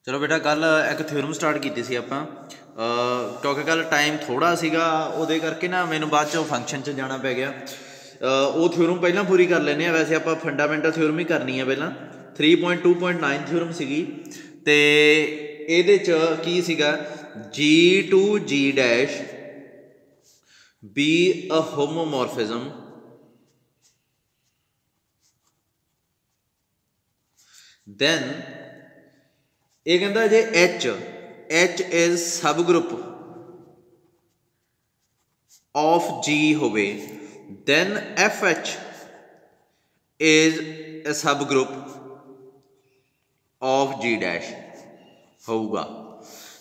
चलो बेटा कल एक थ्योरम स्टार्ट की सी आपां क्योंकि कल टाइम थोड़ा सीगा उहदे करके ना मैनूं बाद चों फंक्शन च जाना पै गया। वो थ्योरम पहलां पूरी कर लैंदे आ। वैसे आपां फंडामेंटल थ्योरम ही करनी है पहलां। 3.2.9 थ्योरम सीगी ते इहदे च की सीगा G to G dash be a homomorphism then ये कहता जे H इज सब ग्रुप ऑफ G होवे then FH इज ए सब ग्रुप ऑफ G डैश होगा।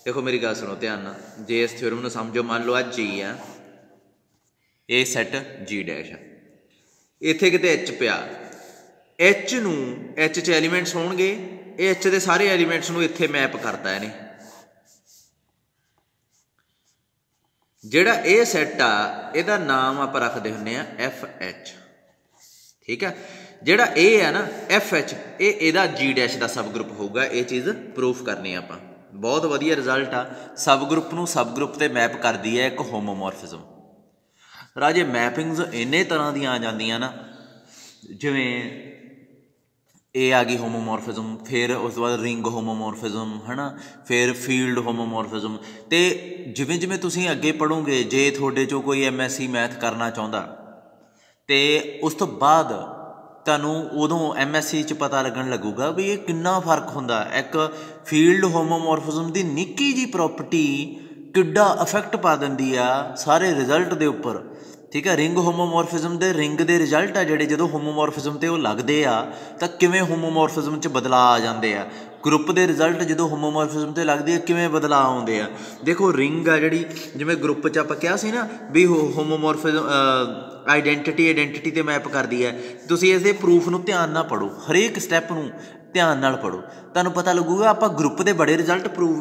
देखो मेरी गल सुनो ध्यान नाल, जे इस थ्योरम नूं समझो। मान लो आ G है, ये सैट G डैश है, इत्थे किते H पिया, H नूं H च एलीमेंट्स होणगे, ये H के सारे एलीमेंट्स नूं इत्थे मैप करता है। जिहड़ा ये सैट आ इहदा नाम आपां रखदे हुंदे आ FH, ठीक है। जिहड़ा ए है ना FH, ये इहदा G डैश का सब ग्रुप होगा। ये चीज़ प्रूफ करनी आपां। बहुत वधिया रिजल्ट आ। सब ग्रुप नूं सब ग्रुप ते मैप करदी है एक होमोमॉर्फिज्म। राजे मैपिंग्स इन्ने तरह दी आ जांदियां ना, जिवें ए आ गई होमोमॉर्फिज्म, फिर उस बाद रिंग होमोमॉर्फिज्म है ना, फिर फील्ड होमोमॉर्फिज्म। तो जिमें जिमें तुसीं अगे पढ़ोगे, जे थोड़े चो कोई MSc मैथ करना चाहता तो उस तो बाद तुहानूं उदों MSc च पता लगन लगूगा भी ये कितना फर्क हुंदा। एक फील्ड होमोमॉर्फिज्म की निक्की जी प्रॉपर्टी किड्डा इफैक्ट पा दिंदी आ सारे रिजल्ट के उपर, ठीक है। रिंग होमोमॉर्फिज्म के रिंग के रिजल्ट आ जिहड़े जो होमोमॉर्फिज्म ते वो लगदे आ तां किवें होमोमॉर्फिज्म च बदलाव आ जांदे आ। ग्रुप के रिजल्ट जो होमोमॉर्फिज्म ते लगदे आ किवें बदलाव आउंदे आ। देखो रिंग आ जिहड़ी, जिवें ग्रुप च आपां कहा सी ना भी होमोमॉर्फिज्म आइडेंटिटी ते मैप करदी है। तुसीं इसदे प्रूफ नूं ध्यान नाल पढ़ो, हरेक स्टैप नूं ध्यान नाल पढ़ो, तुहानूं पता लगूगा। आपां ग्रुप के बड़े रिजल्ट प्रूव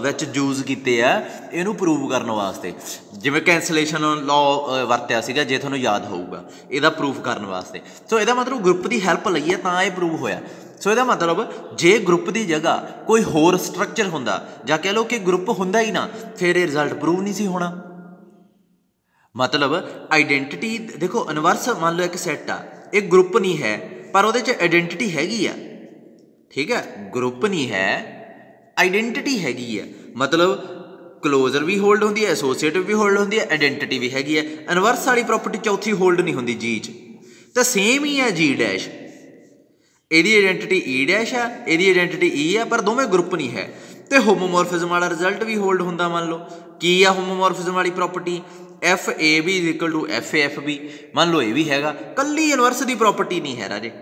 विच यूज़ कीते आ इहनूं प्रूव करन वास्ते। जिवें कैंसलेशन लॉ वरत्या सीगा, जे तुहानूं याद होऊगा, इहदा प्रूफ करन वास्ते। सो इहदा मतलब ग्रुप की हैल्प लईए तां इह प्रूव होया। सो इहदा मतलब जे ग्रुप की जगह कोई होर स्ट्रक्चर हुंदा जां कह लो कि ग्रुप हुंदा ही ना, फिर ये रिजल्ट प्रूव नहीं सी होना। मतलब आइडेंटिटी देखो इनवर्स, मान लो एक सैट आ, एक ग्रुप नहीं है पर उहदे च आइडेंटिटी हैगी आ, ठीक है। ग्रुप नहीं है, आइडेंटिटी हैगी है, मतलब क्लोजर भी होल्ड होंदी है, एसोसीएटिव भी होल्ड होंदी है, आइडेंटिटी भी हैगी है। इनवर्स वाली प्रॉपर्टी चौथी होल्ड नहीं होंदी जी च। तो सेम ही है G डैश, इहदी आइडेंटिटी E डैश आ, इहदी आइडेंटिटी E आ, पर दोवें ग्रुप नहीं है। तो होमोमॉर्फिज्म वाला रिजल्ट भी होल्ड होंदा। मान लो की आ होमोमॉर्फिज्म वाली property FAB is equal to FAFB। मान लो ये भी हैगा, कल्ली इनवर्स की प्रॉपर्टी नहीं है राजे,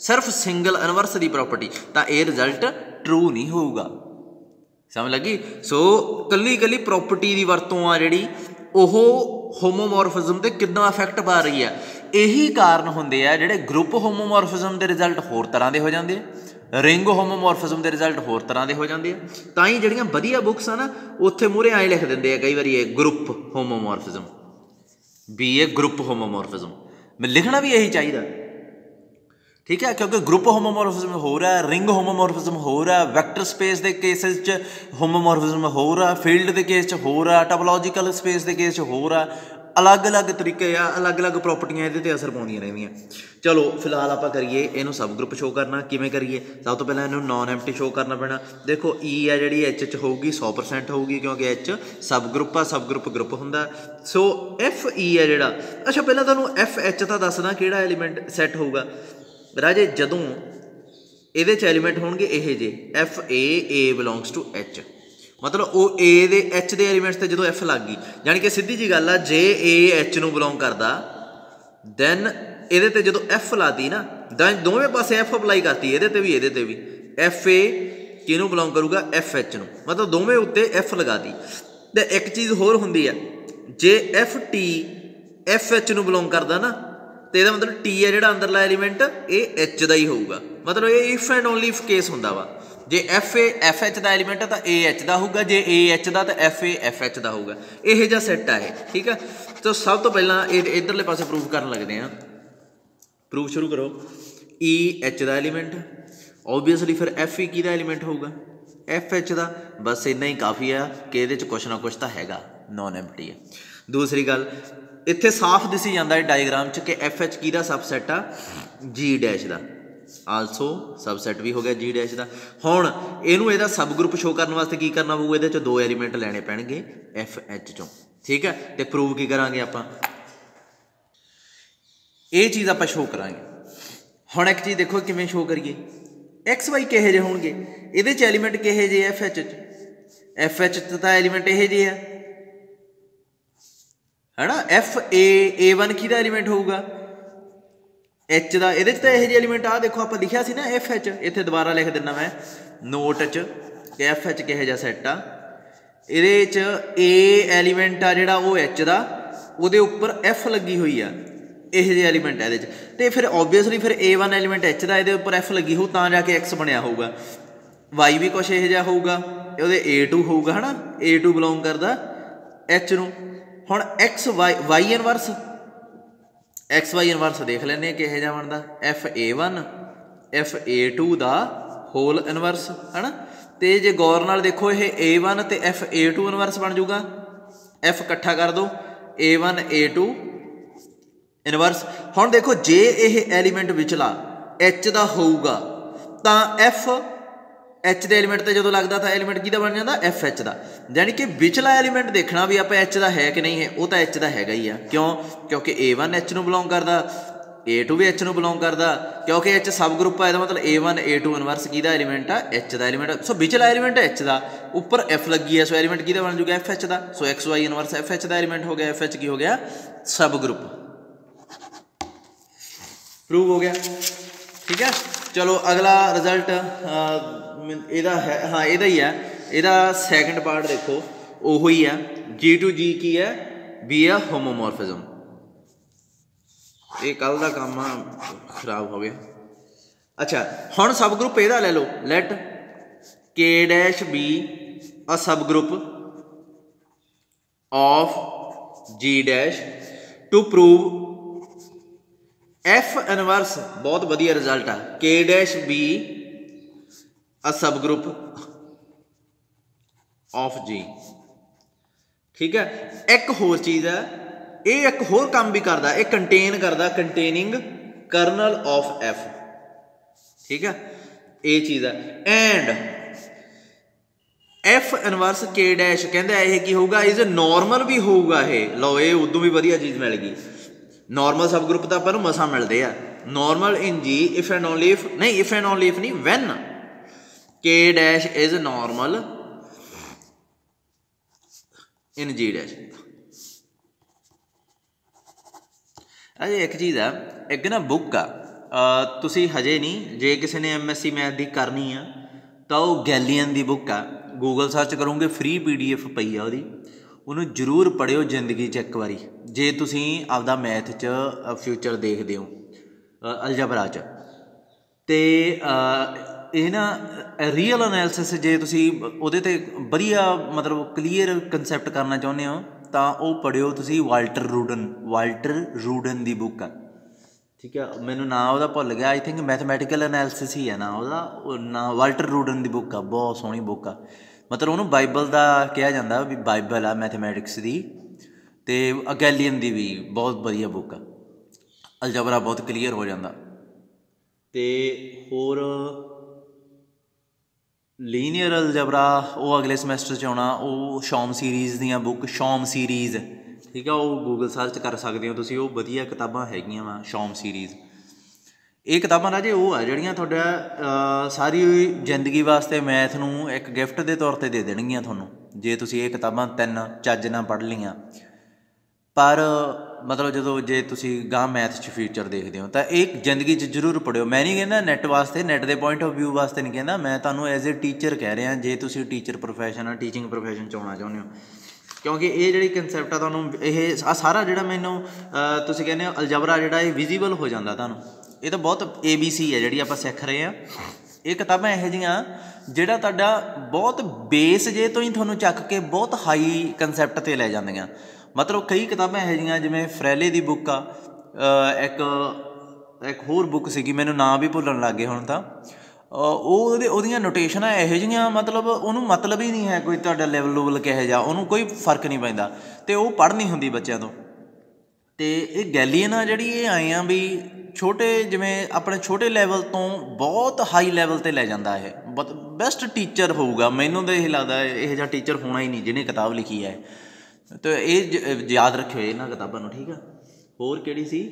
सिर्फ सिंगल इनवर्स की प्रॉपर्टी, तो यह रिजल्ट ट्रू नहीं होगा। समझ लगी। सो कल्ली कल्ली प्रॉपर्टी की वरतों आ जिहड़ी ओह होमोमॉर्फिज्म ते कितना इफैक्ट पा रही है। यही कारण होंदे आ जिहड़े ग्रुप होमोमॉर्फिज्म के रिजल्ट होर तरह के हो जाते, रिंग होमोमॉर्फिज्म के रिजल्ट होर तरह के हो जाते हैं। तां ही जिहड़ियां वधिया बुक्स आ ना उत्थे मूहरे ऐ लिख दिंदे आ कई वारी ये ग्रुप होमोमॉर्फिज्म, भी ये ग्रुप होमोमॉर्फिज्म। मैं लिखना भी यही चाहिए, ठीक है, क्योंकि ग्रुप होमोमॉर्फिज्म हो रहा है, रिंग होमोमॉर्फिज्म हो रहा है, वैक्टर स्पेस के केसेस च होमोमॉर्फिज्म हो रहा है, फील्ड के केस च हो रहा है, टोपोलॉजिकल स्पेस के केस च हो रहा है। अलग अलग तरीके या अलग अलग प्रॉपर्टियां ये असर पाउंदियां रहिंदियां। चलो फिलहाल आप करिए इनू सब ग्रुप शो करना किवें करिए। सब तो पहले इनू नॉन एम्प्टी शो करना पैना। देखो E है जी H च होगी 100% होगी, क्योंकि H सब ग्रुप आ, सब ग्रुप हुंदा। सो FE है जिहड़ा, अच्छा पहले तुहानूं FH तो दसदा किहड़ा एलीमेंट सैट होऊगा राजे। जदों इहदे च एलीमेंट होणगे इहे जे FA बिलोंग्स टू H, मतलब वो A they H they elements ते जदों F लग गई, जानी कि सीधी जी गल आ, जे A H नूं बिलोंग करदा दैन इहदे ते जदों F लाती ना, दैन दोवें पासे F अप्लाई करती, इहदे ते भी FA किहनूं बिलोंग करूगा FH नूं, मतलब दोवें उत्ते F लगाती। ते एक चीज़ होर हुंदी है, जे FT FH नूं बिलोंग करदा ना, तो यह मतलब T है जिहड़ा अंदरला एलीमेंट ये H का ही होऊगा। मतलब ये if and only if case हुंदा वा। जे FA FH का एलीमेंट है तो A H का होगा, जे A H का तो FA FH का होगा। यह जिहा सैट है, ठीक है। तो सब तो पहला इधरले पासे प्रूफ करन लगदे हैं। प्रूफ शुरू करो। E H का एलीमेंट, ओबीअसली फिर FE किहदा एलीमेंट होगा, FH ਦਾ बस इन्ना ही काफ़ी है कि ये कुछ ना कुछ तो हैगा, नॉन एम्प्टी है। दूसरी गल इत्थे साफ दिसी जाता है डायग्राम च कि FH किहदा सबसैट आ, G डैश का, आलसो सबसैट भी हो गया G डैश का। हुण इहनूं इहदा सब ग्रुप शो करने वास्ते की करना पਊ, इहदे च 2 एलीमेंट लैणे पैणगे FH चों, ठीक है। तो प्रूव की करांगे आपां, ये चीज़ आपां शो करांगे। हुण एक चीज़ देखो किवें शो करिए, एक्स वाई किहे जे होणगे, इहदे च एलीमेंट किहे जे FH च, FH च तां एलीमेंट इहे जे है ना। A1 किहदा एलीमेंट होऊगा, H का, ये तो यह एलीमेंट आ देखो आप लिखा सी ना FH, इत्थे दोबारा लिख दिना मैं नोट च कि FH किहो जिहा सैट आ, ये A एलीमेंट आ जिहड़ा वो H का, उहदे उपर F लगी हुई आ, यह जे एलीमेंट है ये, फिर ओबवियसली फिर A1 एलीमेंट H का, ये उपर F लगी हो तां जाके X बनया होगा। Y भी कुछ यह जिहा होऊगा, ये A2 होऊगा है ना, A2 बिलोंग करदा H नूं। हुण X Y inverse, X Y inverse देख लेने किहो जिहा बनदा, FA1 FA2 का होल इनवर्स है ना। तो जे गौर नाल देखो ये A1 तो FA2 इनवर्स बन जूगा, F इकट्ठा कर दो A1 A2 इनवर्स। हुण देखो जे ये एलीमेंट विचला H का होऊगा तां F H के एलीमेंट तो जो लगता था एलीमेंट किहदा बन जाता FH का, यानी कि विचला एलीमेंट देखना भी आप H का है कि नहीं है, वो तो H का हैगा ही आ, क्यों, क्योंकि A1 H नूं बिलोंग करदा, A2 भी H नूं बिलोंग करदा, क्योंकि H सब ग्रुप है, मतलब A1 A2 इनवर्स किहदा एलीमेंट आ, H का एलीमेंट। सो विचला एलीमेंट H का, उपर F लगी है, सो एलीमेंट किहदा बन जूगा FH का। सो XY इनवर्स FH का एलीमेंट हो गया, FH की हो गया सब ग्रुप, प्रूव हो गया, ठीक है। चलो अगला रिजल्ट इहदा है, हाँ इहदा ही है, इहदा सैकेंड पार्ट देखो ओहो ही है, G2G की है, बी है होमोमॉर्फिज्म। ये कल का काम खराब हो गया। अच्छा हुण सब ग्रुप इहदा ले लो, let K dash be a subgroup of G dash to prove F inverse, बहुत वधिया रिजल्ट है, K dash be a subgroup of G, ठीक है। एक होर चीज़ है, ये एक होर काम भी करता, ये कंटेन करता, कंटेनिंग कर्नल ऑफ F, ठीक है, ये चीज़ है। And F inverse K dash कहते यह की होगा, इज नॉर्मल भी होगा, ये लो ये उदों भी वधिया चीज़ मिल गई। नॉर्मल सब ग्रुप तो अपन मसा मिलते हैं, normal in G if and only if, नहीं इफ एंड ओनली इफ नहीं, when K dash is normal in G dash. अजे एक चीज़ है, एक ना बुक आ, तुसी हजे नहीं, जे किसी ने MSc मैथ की करनी है तो वह गैलीयन की बुक आ, गूगल सर्च करोगे फ्री PDF पई है उसकी, उन्होंने जरूर पढ़ियो जिंदगी च एक बारी, जे तुसी आपदा मैथ च फ्यूचर देखते हो अलजबरा च। ते ये ना रीयल एनालिसिस जे तुसी उहदे ते वधिया मतलब क्लीयर कंसैप्ट करना चाहुंदे हो तो वह पढ़ियो तुसी वाल्टर रूडन की बुक है, ठीक है। मैनू ना वह भुल गया, आई थिंक मैथमैटिकल एनालिसिस ही है ना वह ना, वाल्टर रूडन की बुक आ, बहुत सोहनी बुक आ, मतलब उन्होंने बाइबल का कहा जाता भी बाइबल आ मैथमैटिक्स की, तो गैलीयन की भी बहुत वधिया बुक आ, अलजबरा बहुत क्लीयर हो जाता। तो होर लीनियर अलजबरा वो अगले समैसटर आना, वो शॉम सीरीज़ दियाँ बुक, शॉम सीरीज़, ठीक है, वो गूगल सर्च कर सकते हो तुसी, वो वधिया किताबां हैगियां वा शॉम सीरीज़। ये किताबां राजे वो आ जिहड़ियां तुहाडा सारी जिंदगी वास्ते मैथ नूं एक गिफ्ट के तौर पर दे देणगियां तुहानूं, जे तुसी ये किताबां 3 ਚੱਜ नाल पढ़ लियां। पर मतलब जो जे तुसी गां मैथ च फ्यूचर देखते हो तो एक जिंदगी जरूर पढ़ियो। मैं नहीं कहना नैट वास्ते, नैट के पॉइंट ऑफ व्यू वास्ते नहीं कहना, मैं तुहानूं एज ए टीचर कह रहा, जे तुसी टीचर प्रोफैशन टीचिंग प्रोफैशन च आउणा चाहुंदे हो, क्योंकि ये जिहड़ी कंसैप्ट आ तुहानूं ये सारा जिहड़ा मैनूं तुसी कहने हो अलजबरा जिहड़ा ये विजिबल हो जाता तुहानूं, ये तो बहुत ABC है जिहड़ी आपां सिख रहे हैं। ये किताबां इहो जिहियां जिहड़ा तुहाडा बहुत बेस जे तो ही तुहानूं चक के बहुत हाई कंसैप्ट ते लै जांदियां। मतलब कई किताबां इहो जिहियां जिवें फ्रैले की बुक आ, एक होर बुक सीगी, मैनूं नाम भी भुल्लण लग गए हुण तां, ਉਹਦੀਆਂ ਨੋਟੇਸ਼ਨਾਂ ਇਹੋ ਜਿਹੀਆਂ ਮਤਲਬ ਉਹਨੂੰ ਮਤਲਬ ਹੀ ਨਹੀਂ ਹੈ ਕੋਈ ਤੁਹਾਡਾ ਲੈਵਲ ਲੂਵਲ ਕਿਹੋ ਜਿਹਾ, ਉਹਨੂੰ ਕੋਈ ਫਰਕ ਨਹੀਂ ਪੈਂਦਾ ਅਤੇ ਉਹ ਪੜ੍ਹ ਨਹੀਂ ਹੁੰਦੀ ਬੱਚਿਆਂ ਤੋਂ। ਅਤੇ ਇਹ ਗੈਲੀਅਨ ਆ ਜਿਹੜੀ ਇਹ ਆਏ ਆ ਵੀ ਛੋਟੇ ਜਿਵੇਂ ਆਪਣੇ ਛੋਟੇ ਲੈਵਲ ਤੋਂ ਬਹੁਤ ਹਾਈ ਲੈਵਲ 'ਤੇ ਲੈ ਜਾਂਦਾ। ਇਹ ਬੈਸਟ ਟੀਚਰ ਹੋਊਗਾ, ਮੈਨੂੰ ਤਾਂ ਇਹ ਲੱਗਦਾ ਇਹੋ ਜਿਹਾ ਟੀਚਰ ਹੋਣਾ ਹੀ ਨਹੀਂ ਜਿਹਨੇ ਕਿਤਾਬ ਲਿਖੀ ਹੈ। ਅਤੇ ਇਹ ਯਾਦ ਰੱਖਿਓ ਇਹਨਾਂ ਕਿਤਾਬਾਂ ਨੂੰ, ਠੀਕ ਆ। ਹੋਰ ਕਿਹੜੀ ਸੀ,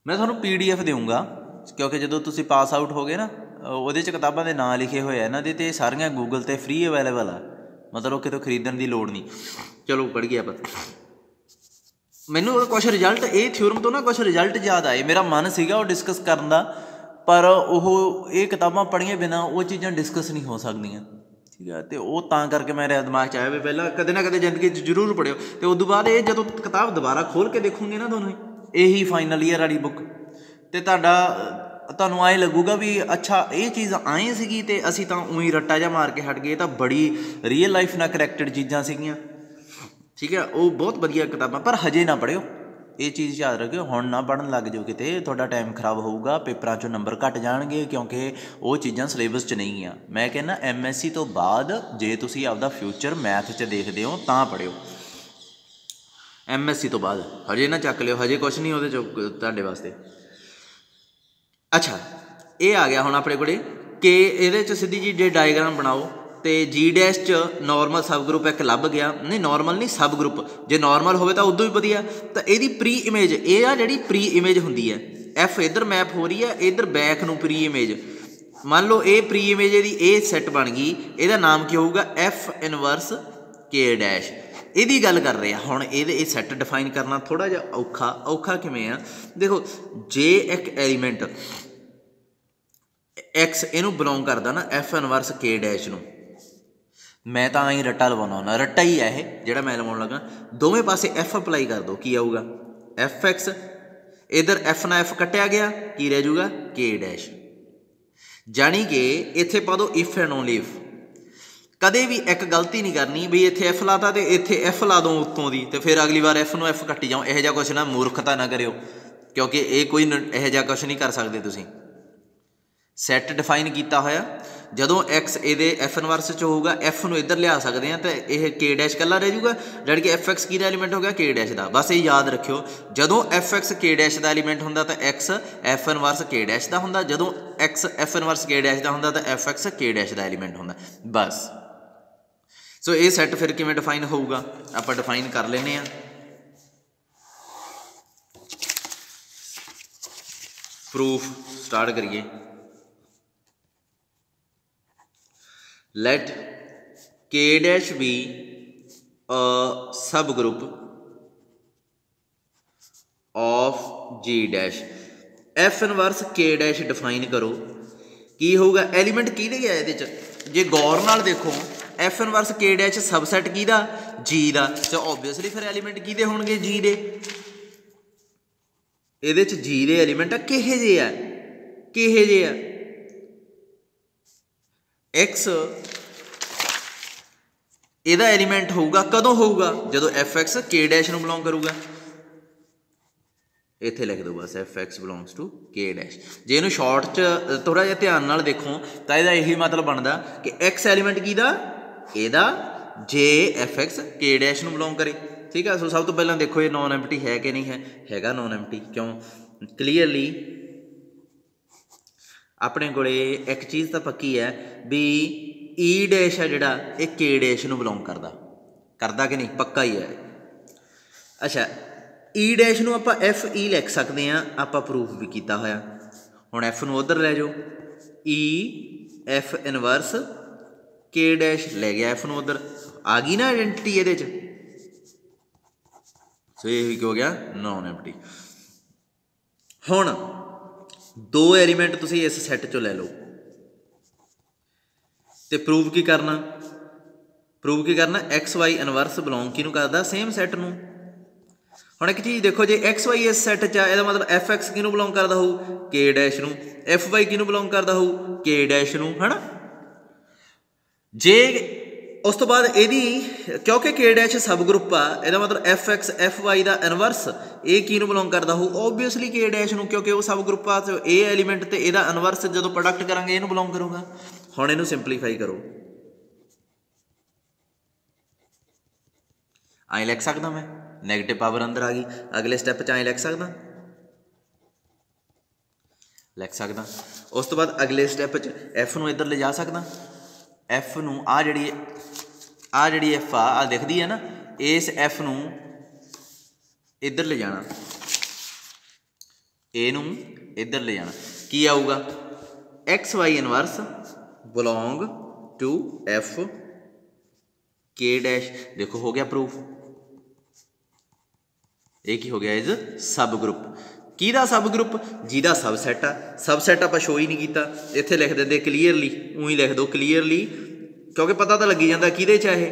ਮੈਂ ਤੁਹਾਨੂੰ PDF ਦੇਊਂਗਾ ਕਿਉਂਕਿ ਜਦੋਂ ਤੁਸੀਂ ਪਾਸ ਆਊਟ ਹੋ ਗਏ ਨਾ ਉਹਦੇ 'ਚ ਕਿਤਾਬਾਂ ਦੇ ਨਾਂ ਲਿਖੇ ਹੋਏ ਆ ਇਹਨਾਂ ਦੇ, ਅਤੇ ਸਾਰੀਆਂ ਗੂਗਲ 'ਤੇ ਫ੍ਰੀ ਅਵੇਲੇਬਲ ਆ, ਮਤਲਬ ਕਿਤੋਂ ਖਰੀਦਣ ਦੀ ਲੋੜ ਨਹੀਂ। ਚਲੋ ਪੜ੍ਹ ਗਏ ਆਪਾਂ। ਮੈਨੂੰ ਕੁਛ ਰਿਜ਼ਲਟ ਇਹ ਥਿਊਰਮ ਤੋਂ ਨਾ ਕੁਛ ਰਿਜ਼ਲਟ ਯਾਦ ਆਏ, ਮੇਰਾ ਮਨ ਸੀਗਾ ਉਹ ਡਿਸਕਸ ਕਰਨ ਦਾ, ਪਰ ਉਹ ਇਹ ਕਿਤਾਬਾਂ ਪੜ੍ਹੀਆਂ ਬਿਨਾਂ ਉਹ ਚੀਜ਼ਾਂ ਡਿਸਕਸ ਨਹੀਂ ਹੋ ਸਕਦੀਆਂ, ਠੀਕ ਹੈ। ਅਤੇ ਉਹ ਤਾਂ ਕਰਕੇ ਮੇਰੇ ਦਿਮਾਗ 'ਚ ਆਇਆ ਵੀ ਪਹਿਲਾਂ ਕਦੇ ਨਾ ਕਦੇ ਜ਼ਿੰਦਗੀ 'ਚ ਜ਼ਰੂਰ ਪੜ੍ਹਿਓ। ਅਤੇ ਉਸ ਤੋਂ ਬਾਅਦ ਇਹ ਜਦੋਂ ਕਿਤਾਬ ਦੁਬਾਰਾ ਖੋਲ੍ਹ ਕੇ ਦੇਖੋਗੇ ਨਾ ਤੁਹਾਨੂੰ ਇਹੀ ਫਾਈਨਲ ਈਅਰ ਵਾਲੀ ਬੁੱਕ, ਅਤੇ ਤੁਹਾਨੂੰ ਐਂ ਲੱਗੂਗਾ ਵੀ ਅੱਛਾ ਇਹ ਚੀਜ਼ ਆਏ ਸੀਗੀ ਅਤੇ ਅਸੀਂ ਤਾਂ ਊਂ ਰੱਟਾ ਜਿਹਾ ਮਾਰ ਕੇ ਹਟ ਗਏ, ਇਹ ਤਾਂ ਬੜੀ ਰੀਅਲ ਲਾਈਫ ਨਾਲ ਕਨੈਕਟਡ ਚੀਜ਼ਾਂ ਸੀਗੀਆਂ, ਠੀਕ ਹੈ। ਉਹ ਬਹੁਤ ਵਧੀਆ ਕਿਤਾਬਾਂ, ਪਰ ਹਜੇ ਨਾ ਪੜ੍ਹਿਓ, ਇਹ ਚੀਜ਼ ਯਾਦ ਰੱਖਿਓ। ਹੁਣ ਨਾ ਪੜ੍ਹਨ ਲੱਗ ਜਾਓ ਕਿਤੇ, ਤੁਹਾਡਾ ਟਾਈਮ ਖਰਾਬ ਹੋਊਗਾ, ਪੇਪਰਾਂ 'ਚੋਂ ਨੰਬਰ ਘੱਟ ਜਾਣਗੇ, ਕਿਉਂਕਿ ਉਹ ਚੀਜ਼ਾਂ ਸਿਲੇਬਸ 'ਚ ਨਹੀਂ ਆ। ਮੈਂ ਕਹਿੰਦਾ MSc ਤੋਂ ਬਾਅਦ ਜੇ ਤੁਸੀਂ ਆਪਦਾ ਫਿਊਚਰ ਮੈਥ 'ਚ ਦੇਖਦੇ ਹੋ ਤਾਂ ਪੜ੍ਹਿਓ, MSc ਤੋਂ ਬਾਅਦ। ਹਜੇ ਨਾ ਚੱਕ ਲਿਓ, ਹਜੇ ਕੁਛ ਨਹੀਂ ਉਹਦੇ 'ਚ ਤੁਹਾਡੇ ਵਾਸਤੇ। ਅੱਛਾ, ਇਹ ਆ ਗਿਆ ਹੁਣ ਆਪਣੇ ਕੋਲ ਕਿ ਇਹਦੇ 'ਚ ਸਿੱਧੀ ਜੀ ਜੇ ਡਾਇਗਰਾਮ ਬਣਾਓ ਅਤੇ G' 'ਚ ਨੋਰਮਲ ਸਬ ਗਰੁੱਪ ਇੱਕ ਲੱਭ ਗਿਆ, ਨਹੀਂ ਨੋਰਮਲ ਨਹੀਂ ਸਬ ਗਰੁੱਪ, ਜੇ ਨੋਰਮਲ ਹੋਵੇ ਤਾਂ ਉਦੋਂ ਵੀ ਵਧੀਆ। ਤਾਂ ਇਹਦੀ ਪ੍ਰੀ ਇਮੇਜ ਇਹ ਆ ਜਿਹੜੀ ਪ੍ਰੀ ਇਮੇਜ ਹੁੰਦੀ ਹੈ, F ਇੱਧਰ ਮੈਪ ਹੋ ਰਹੀ ਹੈ, ਇੱਧਰ ਬੈਕ ਨੂੰ ਪ੍ਰੀ ਇਮੇਜ। ਮੰਨ ਲਓ ਇਹ ਪ੍ਰੀ ਇਮੇਜ ਇਹਦੀ ਇਹ ਸੈੱਟ ਬਣ ਗਈ, ਇਹਦਾ ਨਾਮ ਕੀ ਹੋਊਗਾ F ਇਨਵਰਸ K'। ਇਹਦੀ ਗੱਲ ਕਰ ਰਹੇ ਆ ਹੁਣ। ਇਹ ਸੈੱਟ ਡਿਫਾਈਨ ਕਰਨਾ ਥੋੜ੍ਹਾ ਜਿਹਾ ਔਖਾ ਕਿਵੇਂ ਆ, ਦੇਖੋ ਜੇ ਇੱਕ ਐਲੀਮੈਂਟ X ਇਹਨੂੰ ਬਿਲੋਂਗ ਕਰਦਾ ਨਾ F ਇਨਵਰਸ K' ਨੂੰ, ਮੈਂ ਤਾਂ ਐਂ ਰੱਟਾ ਲਵਾਉਣਾ ਹੁੰਦਾ, ਰੱਟਾ ਹੀ ਹੈ ਇਹ ਜਿਹੜਾ ਮੈਂ ਲਵਾਉਣ ਲੱਗਾ। ਦੋਵੇਂ ਪਾਸੇ F ਅਪਲਾਈ ਕਰ ਦਿਓ, ਕੀ ਆਊਗਾ Fx, ਇੱਧਰ F ਨਾਲ F ਕੱਟਿਆ ਗਿਆ, ਕੀ ਰਹਿ ਜਾਊਗਾ K'। ਜਾਣੀ ਕਿ ਇੱਥੇ ਪਾ ਦਿਓ ਇਫ ਐਂਡ ਓਨਲੀ ਇਫ। ਕਦੇ ਵੀ ਇੱਕ ਗਲਤੀ ਨਹੀਂ ਕਰਨੀ ਵੀ ਇੱਥੇ F ਲਾਤਾ ਅਤੇ ਇੱਥੇ F ਲਾ ਦਿਓ ਉੱਤੋਂ ਦੀ, ਅਤੇ ਫਿਰ ਅਗਲੀ ਵਾਰ F ਨੂੰ F ਕੱਟੀ ਜਾਓ। ਇਹੋ ਜਿਹਾ ਕੁਛ ਨਾ, ਮੂਰਖਤਾ ਨਾ ਕਰਿਓ, ਕਿਉਂਕਿ ਇਹ ਕੋਈ ਇਹੋ ਜਿਹਾ ਕੁਛ ਨਹੀਂ ਕਰ ਸਕਦੇ ਤੁਸੀਂ। ਸੈੱਟ ਡਿਫਾਈਨ ਕੀਤਾ ਹੋਇਆ, ਜਦੋਂ X ਇਹਦੇ F ਇਨਵਰਸ 'ਚ ਹੋਊਗਾ, F ਨੂੰ ਇੱਧਰ ਲਿਆ ਸਕਦੇ ਹਾਂ, ਤਾਂ ਇਹ K' ਇਕੱਲਾ ਰਹਿ ਜਾਊਗਾ, ਜਿਹੜੀ ਕਿ Fx ਕਿਹਦਾ ਐਲੀਮੈਂਟ ਹੋ ਗਿਆ K' ਦਾ। ਬਸ ਇਹ ਯਾਦ ਰੱਖਿਓ, ਜਦੋਂ Fx K' ਦਾ ਐਲੀਮੈਂਟ ਹੁੰਦਾ ਤਾਂ X F ਇਨਵਰਸ K' ਦਾ ਹੁੰਦਾ, ਜਦੋਂ X F ਇਨਵਰਸ K' ਦਾ ਹੁੰਦਾ ਤਾਂ Fx K' ਦਾ ਐਲੀਮੈਂਟ ਹੁੰਦਾ, ਬਸ। ਸੋ ਇਹ ਸੈੱਟ ਫਿਰ ਕਿਵੇਂ ਡਿਫਾਈਨ ਹੋਊਗਾ, ਆਪਾਂ ਡਿਫਾਈਨ ਕਰ ਲੈਂਦੇ ਹਾਂ। ਪ੍ਰੂਫ ਸਟਾਰਟ ਕਰੀਏ। let K' be a subgroup of G'। F inverse K' define ਕਰੋ, ਕੀ ਹੋਊਗਾ ਐਲੀਮੈਂਟ ਕਿਹਦੇ ਗਿਆ ਇਹਦੇ 'ਚ, ਜੇ ਗੌਰ ਨਾਲ ਦੇਖੋ F ਇਨਵਰਸ K' ਸਬਸੈਟ ਕਿਹਦਾ G ਦਾ, ਤਾਂ ਓਬਵੀਅਸਲੀ ਫਿਰ ਐਲੀਮੈਂਟ ਕਿਹਦੇ ਹੋਣਗੇ G ਦੇ। ਇਹਦੇ 'ਚ G ਦੇ ਐਲੀਮੈਂਟ ਆ ਕਿਹੇ ਜਿਹੇ ਆ X ਇਹਦਾ ਐਲੀਮੈਂਟ ਹੋਊਗਾ, ਕਦੋਂ ਹੋਊਗਾ ਜਦੋਂ Fx K' ਨੂੰ ਬਿਲੋਂਗ ਕਰੂਗਾ। ਇੱਥੇ ਲਿਖ ਦਿਓ ਬਸ Fx ਬਿਲੋਂਗਸ ਟੂ K'। ਜੇ ਇਹਨੂੰ ਸ਼ਾਰਟ 'ਚ ਥੋੜ੍ਹਾ ਜਿਹਾ ਧਿਆਨ ਨਾਲ ਦੇਖੋ ਤਾਂ ਇਹਦਾ ਇਹੀ ਮਤਲਬ ਬਣਦਾ ਕਿ X ਐਲੀਮੈਂਟ ਕਿਹਦਾ ਇਹਦਾ, ਜੇ Fx K' ਨੂੰ ਬਿਲੋਂਗ ਕਰੇ, ਠੀਕ ਆ। ਸੋ ਸਭ ਤੋਂ ਪਹਿਲਾਂ ਦੇਖੋ ਇਹ ਨੋਨ ਐਮਪਟੀ ਹੈ ਕਿ ਨਹੀਂ ਹੈ, ਹੈਗਾ ਨੋਨ ਐਮਪਟੀ। ਕਿਉਂ, ਕਲੀਅਰਲੀ ਆਪਣੇ ਕੋਲ ਇੱਕ ਚੀਜ਼ ਤਾਂ ਪੱਕੀ ਹੈ ਵੀ E' ਆ ਜਿਹੜਾ ਇਹ K' ਨੂੰ ਬਿਲੋਂਗ ਕਰਦਾ ਕਿ ਨਹੀਂ, ਪੱਕਾ ਹੀ ਹੈ। ਅੱਛਾ, E' ਨੂੰ ਆਪਾਂ Fe ਲਿਖ ਸਕਦੇ ਹਾਂ, ਆਪਾਂ ਪ੍ਰੂਫ ਵੀ ਕੀਤਾ ਹੋਇਆ। ਹੁਣ F ਨੂੰ ਉੱਧਰ ਲੈ ਜਾਓ, E F ਇਨਵਰਸ K' ਲੈ ਗਿਆ F ਨੂੰ ਉੱਧਰ, ਆ ਗਈ ਨਾ ਆਇਡੈਂਟੀਟੀ ਇਹਦੇ 'ਚ। ਸੋ ਇਹ ਕੀ ਹੋ ਗਿਆ ਨੋਨ ਐਮਪਟੀ। ਹੁਣ ਦੋ ਐਲੀਮੈਂਟ ਤੁਸੀਂ ਇਸ ਸੈੱਟ 'ਚੋਂ ਲੈ ਲਓ ਅਤੇ ਪ੍ਰੂਵ ਕੀ ਕਰਨਾ XY ਇਨਵਰਸ ਬਿਲੋਂਗ ਕਿਹਨੂੰ ਕਰਦਾ, ਸੇਮ ਸੈੱਟ ਨੂੰ। ਹੁਣ ਇੱਕ ਚੀਜ਼ ਦੇਖੋ, ਜੇ XY ਇਸ ਸੈੱਟ 'ਚ ਆ, ਇਹਦਾ ਮਤਲਬ Fx ਕਿਹਨੂੰ ਬਿਲੋਂਗ ਕਰਦਾ ਹੋਊ K' ਨੂੰ, Fy ਕਿਹਨੂੰ ਬਿਲੋਂਗ ਕਰਦਾ ਹੋਊ K' ਨੂੰ, ਹੈ ਨਾ। ਜੇ उस तो बाद यदी क्योंकि के डैश सब ग्रुप आ, यदा मतलब एफ एक्स एफ वाई का इनवर्स ये की बिलोंग करता हो, ओबीअसली के डैश नूं, क्योंकि वो सब ग्रुप आ ए एलीमेंट तो यदा इनवर्स जो प्रोडक्ट करांगे इनू बिलोंग करूँगा। हुण इनू सिंपलीफाई करो, आई लिख सकदा मैं, नैगेटिव पावर अंदर आ गई, अगले स्टैप च आई लिख सकदा, लिख सकदा। उस तो बाद अगले स्टैप च एफ नूं इधर ले जा सकदा, एफ नूं आ जिहड़ी एफ आ दिखदी है ना, इस एफ नूं इधर ले जाना, ए नूं इधर ले जाना, की आऊगा X Y inverse belong to F K dash. देखो हो गया प्रूफ, ये की हो गया इज सब ग्रुप। किहदा सब ग्रुप, जिहदा सबसैट आ, सबसैट आपां शो ही नहीं कीता, इत्थे लिख देंदे क्लीयरली, ऊँ ही लिख दो क्लीयरली, क्योंकि पता तो लगी जाता किहदे च है,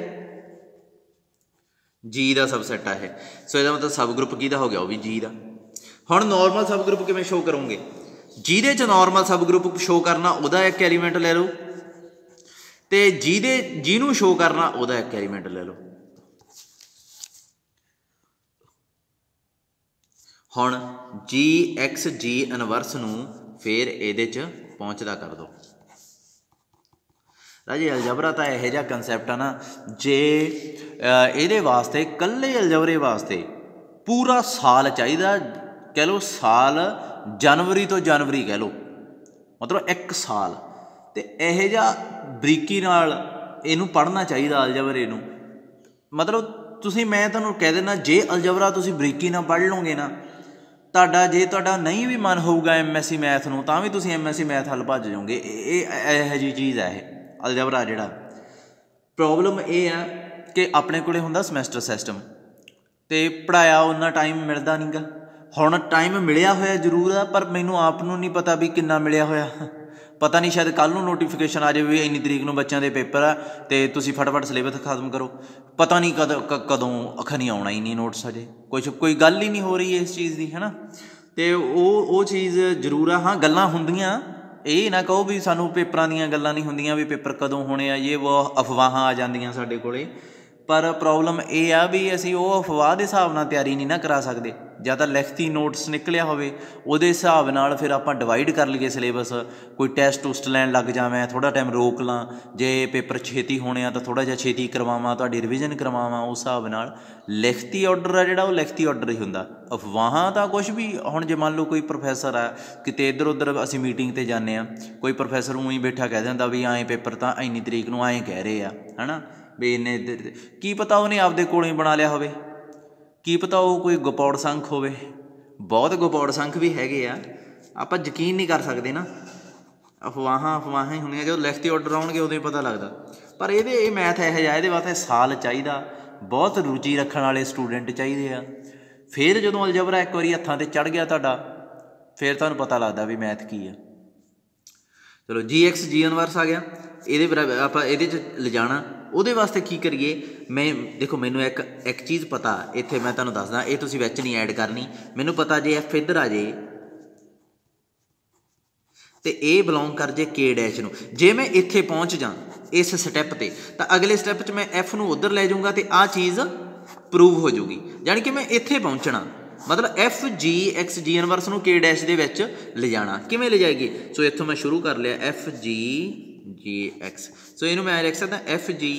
जी का सबसैट है। सो इसका मतलब सब ग्रुप किहदा हो गया, वो भी जी का। हुण नॉर्मल सब ग्रुप किवें शो करोगे, जिहदे च नॉर्मल सब ग्रुप शो करना उहदा एक एलीमेंट ले लो, तो जिहनूं शो करना उहदा एक एलीमेंट ले लो। हुण जी एक्स जी इनवर्स नूं फिर इहदे च पहुँचदा कर दो। राजे अलजबरा तो यह जिहा कंसैप्ट है ना, जे ये वास्ते कल्ले अलजबरे वास्ते पूरा साल चाहिए, कह लो साल जनवरी तो जनवरी कह लो, मतलब एक साल, तो यह जिहा बरीकी नाल इनू पढ़ना चाहिए अलजबरे नूं। मतलब तुसीं मैं तुहानूं कह देना, जे अलजबरा तुसीं बरीकी नाल पढ़ लोगे ना, तुहाडा जे तुहाडा नहीं भी मन होऊगा MSc मैथ नूं, तां भी तुसीं MSc मैथ हल भज जाओगे। यह जी चीज़ है ये अलजबरा जिहड़ा। प्रॉब्लम ये आ कि अपने कोले हुंदा समैसटर सिस्टम, तो पढ़ाया उन्ना टाइम मिलता नहीं गा। हुण टाइम मिलिया होया जरूर है, पर मैनूं आप नूं नहीं पता भी किन्ना मिलिया होया, पता नहीं शायद कल नूं नोटिफिकेशन आ जाए भी इन्नी तरीक नूं बच्चों के पेपर आ, तो तुसीं फटाफट सिलेबस खत्म करो, पता नहीं कदों अखनी आउणा ही नहीं नोट्स अजे, कोई गल ही नहीं हो रही इस चीज़ की, है ना। तो वो चीज़ जरूर आ। हाँ गल्लां हुंदियां, ये ना कहो भी सानू पेपरां दीयां गल्लां नहीं हुंदियां भी पेपर कदों होने आ, ये वो अफवाहां आ जांदियां साडे कोले, पर प्रॉब्लम ये आ भी असीं वो अफवाह के हिसाब नाल तैयारी नहीं ना करा सकते। ਜਾਂ ਤਾਂ ਲਿਖਤੀ ਨੋਟਸ ਨਿਕਲਿਆ ਹੋਵੇ ਉਹਦੇ ਹਿਸਾਬ ਨਾਲ ਫਿਰ ਆਪਾਂ ਡਿਵਾਈਡ ਕਰ ਲਈਏ ਸਿਲੇਬਸ, ਕੋਈ ਟੈਸਟ ਟੁਸਟ ਲੈਣ ਲੱਗ ਜਾਵਾਂ, ਥੋੜ੍ਹਾ ਟਾਈਮ ਰੋਕ ਲਾਂ, ਜੇ ਪੇਪਰ ਛੇਤੀ ਹੋਣੇ ਆ ਤਾਂ ਥੋੜ੍ਹਾ ਜਿਹਾ ਛੇਤੀ ਕਰਵਾਵਾਂ, ਤੁਹਾਡੀ ਰਿਵੀਜ਼ਨ ਕਰਵਾਵਾਂ, ਉਸ ਹਿਸਾਬ ਨਾਲ ਲਿਖਤੀ ਆਰਡਰ ਆ ਜਿਹੜਾ ਉਹ ਲਿਖਤੀ ਆਰਡਰ ਹੀ ਹੁੰਦਾ। ਅਫਵਾਹਾਂ ਤਾਂ ਕੁਛ ਵੀ, ਹੁਣ ਜੇ ਮੰਨ ਲਓ ਕੋਈ ਪ੍ਰੋਫੈਸਰ ਆ ਕਿਤੇ ਇੱਧਰ ਉੱਧਰ ਅਸੀਂ ਮੀਟਿੰਗ 'ਤੇ ਜਾਂਦੇ ਹਾਂ, ਕੋਈ ਪ੍ਰੋਫੈਸਰ ਊਂ ਹੀ ਬੈਠਾ ਕਹਿ ਦਿੰਦਾ ਵੀ ਐਂ ਪੇਪਰ ਤਾਂ ਇੰਨੀ ਤਰੀਕ ਨੂੰ ਐਂ ਕਹਿ ਰਹੇ ਆ, ਹੈ ਨਾ, ਵੀ ਇੰਨੇ ਕੀ ਪਤਾ ਉਹਨੇ ਆਪਦੇ ਕੋਲੋਂ ਹੀ ਬਣਾ ਲਿਆ ਹੋਵੇ, ਕੀ ਪਤਾ ਉਹ ਕੋਈ ਗਪੌੜ ਸੰਖ ਹੋਵੇ, ਬਹੁਤ ਗਪੌੜ ਸੰਖ ਵੀ ਹੈਗੇ ਆ, ਆਪਾਂ ਯਕੀਨ ਨਹੀਂ ਕਰ ਸਕਦੇ ਨਾ, ਅਫਵਾਹਾਂ ਹੀ ਹੁੰਦੀਆਂ, ਜਦੋਂ ਲਿਖਤੀ ਆਰਡਰ ਆਉਣਗੇ ਉਦੋਂ ਹੀ ਪਤਾ ਲੱਗਦਾ। ਪਰ ਇਹ ਮੈਥ ਇਹੋ ਜਿਹਾ, ਇਹਦੇ ਵਾਸਤੇ ਸਾਲ ਚਾਹੀਦਾ, ਬਹੁਤ ਰੁਚੀ ਰੱਖਣ ਵਾਲੇ ਸਟੂਡੈਂਟ ਚਾਹੀਦੇ ਆ। ਫਿਰ ਜਦੋਂ ਅਲਜਬਰਾ ਇੱਕ ਵਾਰੀ ਹੱਥਾਂ 'ਤੇ ਚੜ੍ਹ ਗਿਆ ਤੁਹਾਡਾ, ਫਿਰ ਤੁਹਾਨੂੰ ਪਤਾ ਲੱਗਦਾ ਵੀ ਮੈਥ ਕੀ ਆ। ਚਲੋ GX G ਇਨਵਰਸ ਆ ਗਿਆ, ਇਹਦੇ ਬਰਾਬਰ ਆਪਾਂ ਇਹਦੇ 'ਚ ਲਿਜਾਣਾ, ਉਹਦੇ ਵਾਸਤੇ ਕੀ ਕਰੀਏ। ਮੈਂ ਦੇਖੋ ਮੈਨੂੰ ਇੱਕ ਚੀਜ਼ ਪਤਾ, ਇੱਥੇ ਮੈਂ ਤੁਹਾਨੂੰ ਦੱਸਦਾ, ਇਹ ਤੁਸੀਂ ਵਿੱਚ ਨਹੀਂ ਐਡ ਕਰਨੀ, ਮੈਨੂੰ ਪਤਾ ਜੇ F ਇੱਧਰ ਆ ਜੇ ਤੇ ਇਹ ਬਿਲੋਂਗ ਕਰ ਜੇ K ਡੈਸ਼ ਨੂੰ। ਜੇ ਮੈਂ ਇੱਥੇ ਪਹੁੰਚ ਜਾਂ ਇਸ ਸਟੈਪ 'ਤੇ, ਤਾਂ ਅਗਲੇ ਸਟੈਪ 'ਚ ਮੈਂ F ਨੂੰ ਉੱਧਰ ਲੈ ਜਾਊਂਗਾ ਅਤੇ ਆਹ ਚੀਜ਼ ਪ੍ਰੂਵ ਹੋ ਜਾਊਗੀ, ਜਾਣੀ ਕਿ ਮੈਂ ਇੱਥੇ ਪਹੁੰਚਣਾ, ਮਤਲਬ F G X G inverse ਨੂੰ K ਡੈਸ਼ ਦੇ ਵਿੱਚ ਲਿਜਾਣਾ। ਕਿਵੇਂ ਲਿਜਾਏਗੀ? ਸੋ ਇੱਥੋਂ ਮੈਂ ਸ਼ੁਰੂ ਕਰ ਲਿਆ F G G X, ਸੋ ਇਹਨੂੰ ਮੈਂ ਲਿਖ ਸਕਦਾ F G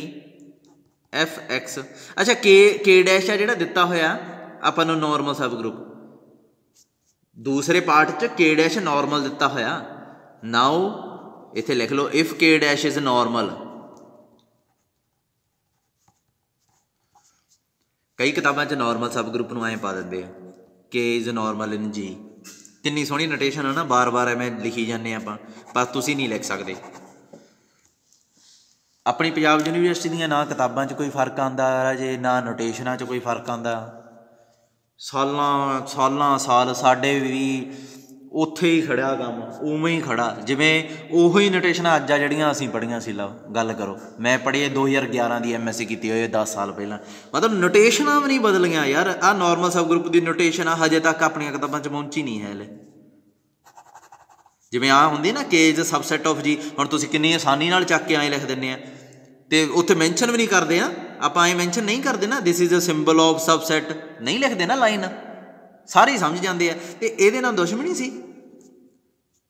F X। ਅੱਛਾ K ਡੈਸ਼ ਆ ਜਿਹੜਾ ਦਿੱਤਾ ਹੋਇਆ ਆਪਾਂ ਨੂੰ ਨੋਰਮਲ ਸਬ ਗਰੁੱਪ, ਦੂਸਰੇ ਪਾਰਟ 'ਚ K ਡੈਸ਼ ਨੋਰਮਲ ਦਿੱਤਾ ਹੋਇਆ। ਨਾਓ ਇੱਥੇ ਲਿਖ ਲਓ if K dash is normal. ਕਈ ਕਿਤਾਬਾਂ 'ਚ ਨੋਰਮਲ ਸਬ ਗਰੁੱਪ ਨੂੰ ਐਂ ਪਾ ਦਿੰਦੇ ਆ K is normal in G। ਕਿੰਨੀ ਸੋਹਣੀ ਨੋਟੇਸ਼ਨ ਆ ਨਾ, ਬਾਰ ਐਵੇਂ ਲਿਖੀ ਜਾਂਦੇ ਆਪਾਂ, ਪਰ ਤੁਸੀਂ ਨਹੀਂ ਲਿਖ ਸਕਦੇ। ਆਪਣੀ ਪੰਜਾਬ ਯੂਨੀਵਰਸਿਟੀ ਦੀਆਂ ਨਾ ਕਿਤਾਬਾਂ 'ਚ ਕੋਈ ਫਰਕ ਆਉਂਦਾ ਜੇ, ਨਾ ਨੋਟੇਸ਼ਨਾਂ 'ਚ ਕੋਈ ਫਰਕ ਆਉਂਦਾ। ਸਾਲ ਸਾਡੇ ਵੀ ਉੱਥੇ ਹੀ ਖੜਿਆ ਕੰਮ, ਉਵੇਂ ਹੀ ਖੜਾ, ਜਿਵੇਂ ਉਹੀ ਨੋਟੇਸ਼ਨਾਂ ਅੱਜ ਆ ਜਿਹੜੀਆਂ ਅਸੀਂ ਪੜ੍ਹੀਆਂ ਸੀ। ਲਓ ਗੱਲ ਕਰੋ, ਮੈਂ ਪੜ੍ਹੀ 2011 ਦੀ MSc ਕੀਤੀ ਹੋਈ, 10 ਸਾਲ ਪਹਿਲਾਂ, ਮਤਲਬ ਨੋਟੇਸ਼ਨਾਂ ਵੀ ਨਹੀਂ ਬਦਲੀਆਂ ਯਾਰ। ਆਹ ਨੋਰਮਲ ਸਬ ਗਰੁੱਪ ਦੀ ਨੋਟੇਸ਼ਨ ਆ ਹਜੇ ਤੱਕ ਆਪਣੀਆਂ ਕਿਤਾਬਾਂ 'ਚ ਪਹੁੰਚੀ ਨਹੀਂ ਹੈ ਹਲੇ। ਜਿਵੇਂ ਆਹ ਹੁੰਦੀ ਨਾ K is subset of G, ਹੁਣ ਤੁਸੀਂ ਕਿੰਨੀ ਆਸਾਨੀ ਨਾਲ ਚੱਕ ਕੇ ਐਂ ਲਿਖ ਦਿੰਦੇ ਆ तो उत्थे मैंशन भी नहीं करते ना, आप ऐ मैंशन नहीं करते ना, this is a symbol of सबसैट नहीं लिखते ना लाइन, सारे ही समझ जाते हैं। तो ये नाल दुश्मनी सी,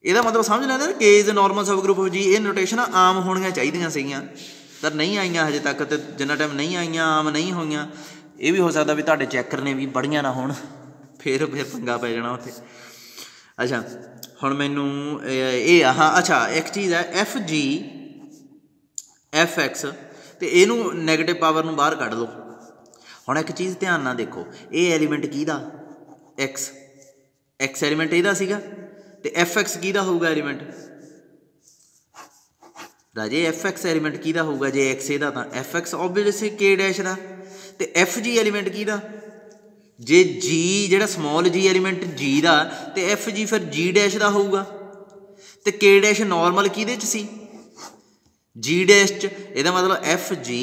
ਇਹਦਾ मतलब समझ लेंगे के इज़ नॉर्मल सब ग्रुप ऑफ जी। ये नोटेशन आम होनियां चाहिए सीगियां, पर नहीं आईयां हजे तक, तो जिन्ना टाइम नहीं आईयां आम नहीं होईयां। ये भी हो सकता भी तुहाडे चैकर ने भी बड़ियां ना होण, फिर पंगा पै जाना उत्थे। अच्छा हुण मैनू ये हाँ, अच्छा एक चीज़ है एफ जी एफ एक्स, तो इनू नैगेटिव पावर नू बाहर कढ लो। हुण एक चीज़ ध्यान नाल देखो, ये एलीमेंट किहदा एक्स, एक्स एलीमेंट इहदा सीगा, तो एफ एक्स किहदा होऊगा एलीमेंट राजे, एफ एक्स एलीमेंट किहदा होऊगा जे एक्स इहदा, तां एफ एक्स ऑबवियसली के डैश दा। तो एफ जी एलीमेंट किहदा, जे जी जिहड़ा स्मॉल जी एलीमेंट जी दा, तो एफ जी फिर जी डैश दा होऊगा। तो के डैश नॉर्मल किहदे च सी, जी डैश च, इहदा मतलब एफ जी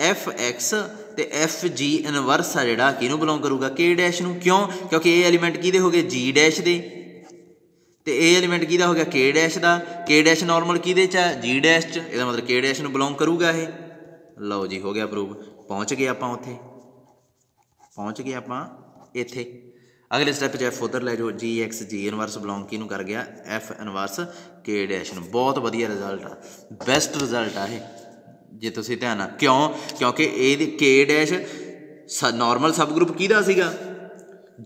एफ एक्स तो एफ जी इनवर्स आ जिहड़ा किहनूं बिलोंग करूगा, के डैश नूं। क्यों, क्योंकि ये एलीमेंट किहदे हो गए जी डैश दे, तो ये एलीमेंट किहदा हो गया के डैश का। के डैश नॉर्मल किहदे च है, जी डैश च, इसदा मतलब के डैश नूं बिलोंग करूगा ये। लो जी हो गया प्रूव, पहुँच गए आपां उत्थे, पहुँच गए आपां इत्थे। अगले स्टैप च एफ उधर लै जाओ, जी एक्स जी इनवर्स बिलोंग किहनूं कर गया, एफ इनवर्स के डैश नूं। बहुत वधिया रिजल्ट आ, बैस्ट रिजल्ट आ ये जे तुसीं ध्यान नाल। क्यों, क्योंकि ये के डैश नॉर्मल सब ग्रुप किहदा सीगा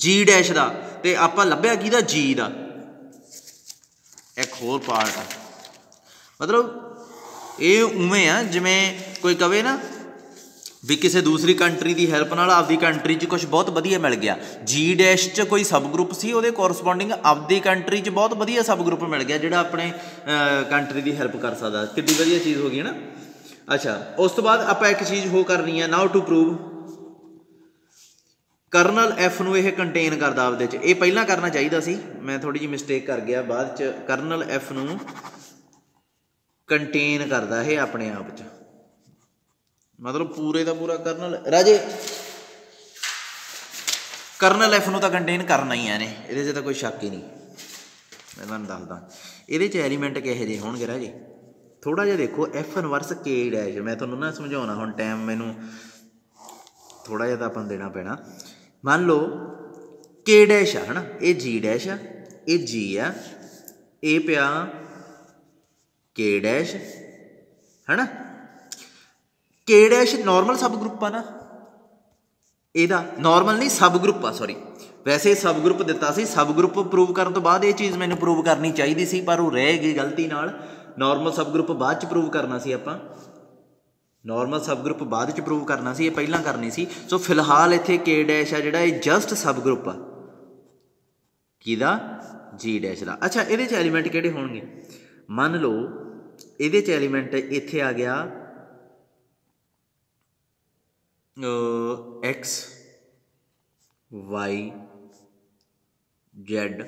जी डैश का, तो आपां लभ्या किहदा जी का। एक होर पार्ट है, मतलब ये उवें आ जिवें कोई कहे ना भी किसी दूसरी कंट्री की हैल्प नाल आपदी कंट्री च कुछ बहुत वधिया मिल गया। जी डैश च कोई सब ग्रुप सी, उहदे कोरसपोंडिंग आपदी कंट्री च बहुत वधिया सब ग्रुप मिल गया जिहड़ा अपने कंट्री की हैल्प कर सकदा। कितनी वधिया चीज़ हो गई ना। अच्छा उस तो बाद आपां एक चीज़ हो करनी है, now to prove kernel f नूं यह कंटेन करदा आपदे च। ये पहलां करना चाहिए सी, मैं थोड़ी जी मिसटेक कर गया, बाद च करनल एफ नूं कंटेन करदा है अपने आप च, मतलब पूरे का पूरा करनल राजे करनल एफ नूं तां कंटेन करना ही है ने, इहदे च तां कोई शक ही नहीं। मैं तुहानूं दसदा इहदे च एलीमेंट किहो जिहे होणगे राजे, थोड़ा जिहा देखो एफ इनवर्स के डैश। मैं तुहानूं ना समझाउणा, हुण टाइम मैनूं थोड़ा जिहा तां आपां देना पैना। मान लो के डैश है ना, ये जी डैश आ, ये जी आ, ये पिया के डैश है ना। के डैश नॉर्मल सब ग्रुप आ ना, ਇਹਦਾ नॉर्मल नहीं सब ग्रुप आ, सॉरी वैसे सब ग्रुप दिता सी, सब ग्रुप प्रूव करने तो बाद ये चीज़ मैंने प्रूव करनी चाहिए सी, पर वो रह गई गलती नाल। नॉर्मल सब ग्रुप बाद च प्रूव करना सी आपां, नॉर्मल सब ग्रुप बाद च प्रूव करना सी, ये पहलां करनी सी। सो फिलहाल इत्थे के डैश है जिहड़ा, ये जस्ट सब ग्रुप आ किहदा जी डैश का। अच्छा इहदे च एलीमेंट किहड़े होणगे, मान लो इहदे च एलीमेंट इत्थे आ गया एक्स वाई जेड,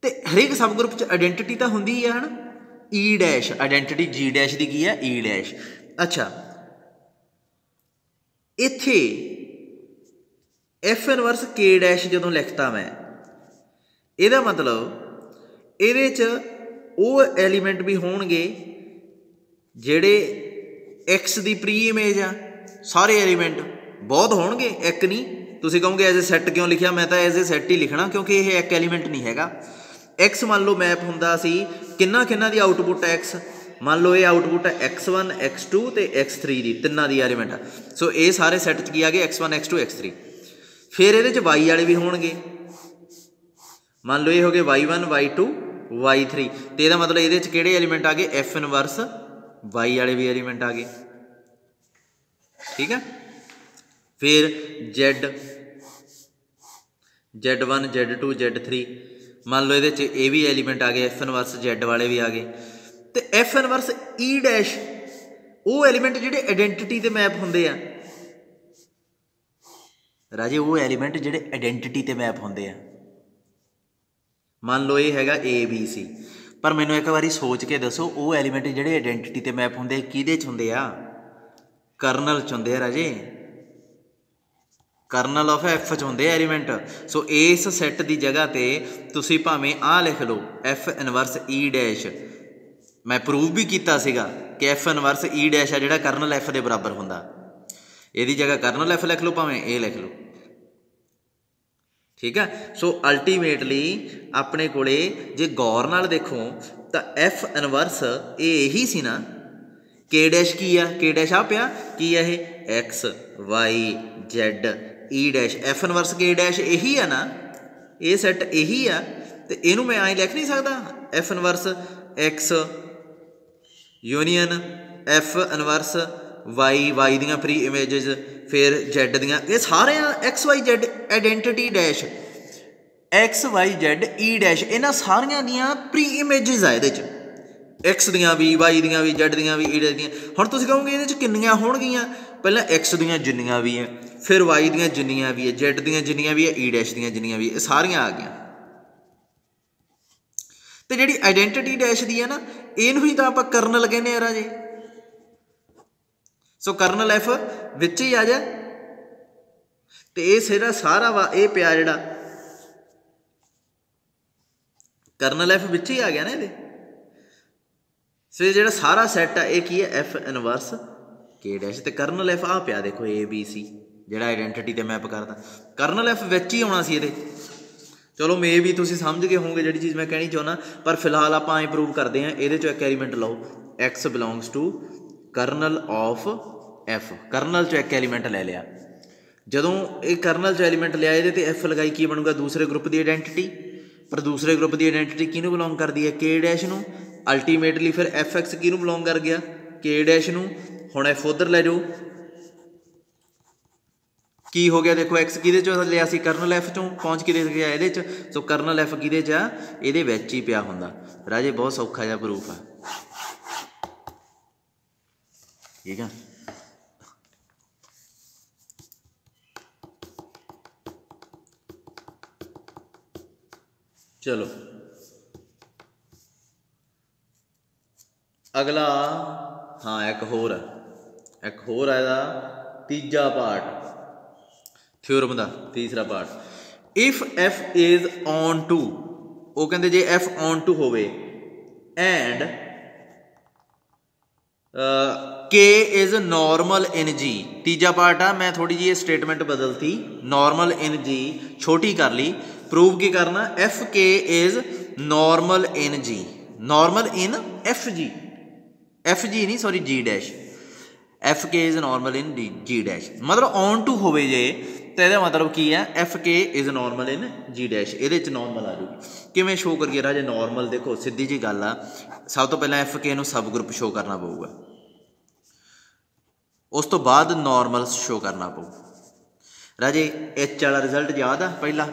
तो हरेक सब ग्रुप च आइडेंटिटी तो होंदी ही है ना, ई डैश आइडेंटिटी जी डैश की की है ई डैश। अच्छा इत्थे एफ इनवर्स के डैश जदों लिखता मैं, ਇਹਦਾ मतलब ਇਹਦੇ 'ਚ ਉਹ एलीमेंट भी होणगे ਜਿਹੜੇ एक्स ਦੀ प्री इमेज आ, सारे एलीमेंट बहुत होणगे, एक नहीं। ਤੁਸੀਂ ਕਹੋਗੇ एज ए सैट क्यों लिखा, मैं तो एज ए सैट ही लिखना क्योंकि ये एक एलीमेंट नहीं हैगा। एक्स मान लो मैप ਹੁੰਦਾ ਸੀ ਕਿੰਨਾ ਕਿੰਨਾ ਦੀ आउटपुट एक्स, मान लो ये आउटपुट है x1 x2 तो x3 की, तिना दी एलीमेंट आ। सो ये सारे सैट च की आ गए x1 x2 x3। फिर ये y वाले भी होणगे, मान लो ये हो गए y1 y2 y3, तो यदा मतलब ये किहड़े एलीमेंट आ गए एफ इनवर्स y वाले भी एलीमेंट आ गए, ठीक है। फिर Z1 Z2 Z3, मान लो ये भी एलीमेंट आ गए एफ इनवर्स Z वाले भी आ गए। तो एफ इनवर्स ई डैश वो एलीमेंट जिहड़े आइडेंटिटी ते मैप होंदे आ राजे, वो एलीमेंट जिहड़े आइडेंटिटी ते मैप होंदे आ। मान लो ये हैगा ABC, पर मैनू एक बारी सोच के दसो वो एलीमेंट जिहड़े आइडेंटिटी ते मैप होंदे किहदे च होंदे आ, करनल च होंदे आ राजे, करनल ऑफ एफ च होंदे एलीमेंट। सो इस सैट की जगह ते तुसीं भावें आ लिख लो एफ इनवर्स ई डैश, मैं प्रूव भी किया सीगा कि F इनवर्स E डैश आ जिहड़ा कर्नल F के बराबर हुंदा, इहदी जगह कर्नल F लिख लो भावें ए लिख लो, ठीक है। सो अल्टीमेटली अपने कोले जे गौर नाल देखो तो F इनवर्स ये यही सी ना, के डैश की आ, के डैश आ पिया की है x y z e dash, f inverse K dash यही है ना, ये सैट यही आ, तो इनू मैं आई लिख नहीं सकता f inverse x union f inverse y, y दियां प्री इमेजेस, फिर जैड दियां, ये सारे x y z identity dash x y z e dash, इन्हां सारियां दियां प्री इमेजेस आ इहदे च, एक्स दियां भी वाई दियां भी जैड दियां भी ई डैश दियां। हुण तुसीं कहोगे इहदे च किन्नियां होणगियां, पहलां एक्स दियां जिन्नियां भी है, फिर वाई दियां जिन्नियां भी है, जैड दियां जिन्नियां भी है, ई डैश दियां जिन्नियां भी है, सारियां आ गईयां। तो जिहड़ी आइडेंटिटी डैश दी है ना, इहनूं ही तां आपां कर्नल कहने आ राजे। सो कर्नल एफ विच ही आ जा, तो ये सिरा सारा वा ये पिया जिहड़ा कर्नल एफ विच ही आ गया ना इहदे। सो जो सारा सैट है ये की है एफ इनवर्स के डैश, तो कर्नल एफ आ पिया देखो ए बी सी जो आइडेंटिटी ते मैप करता, कर्नल एफ विच ही आना सी इहदे। चलो मे भी तुसीं समझ गए होंगे जी चीज़ मैं कहनी चाहना, पर फिलहाल आप ऐ प्रूव करते हैं, ये चो एक एलीमेंट लो x belongs to kernel of f, kernel चो एक एलीमेंट ले लिया, जदों ये कर्नल चो एलीमेंट लिया ये एफ लगाई की बनूगा दूसरे ग्रुप की आइडेंटिटी, पर दूसरे ग्रुप की आइडेंटिटी किनू बिलोंग करती है के डैश नूं, अल्टीमेटली फिर एफ एक्स किनू बिलोंग कर गया के डैश नूं। हुण एफ उधर लै जाओ की हो गया, देखो एक्स किहदे चों लिया सी कर्नल एफ चों, पहुँच के गया इहदे च, सो कर्नल एफ किहदे च आ इहदे विच ही पिया हुंदा राजे, बहुत सौखा जिहा प्रूफ है, ठीक है। चलो अगला, हाँ एक होर है इहदा तीजा पार्ट थ्योरम का तीसरा part, if F is on to, वो कहते जे एफ ऑन टू होवे and K is normal in G, तीजा पार्ट आ, मैं थोड़ी जी स्टेटमेंट बदलती, नॉर्मल इन जी छोटी कर ली, प्रूव की करना f K is normal in G, normal in f G, f G नहीं sorry G dash, f K is normal in G dash, मतलब ऑन टू होवे जे तो यह मतलब की है f K is normal in G dash, ये नॉर्मल आ जाऊगी। किमें शो करिए राजे नॉर्मल, देखो सीधी जी गल आ, सब तो पहले एफ के नूं सब ग्रुप शो करना पऊगा, उस तो बाद नॉर्मल शो करना पऊ राजे। एच वाला रिजल्ट याद आ पहला,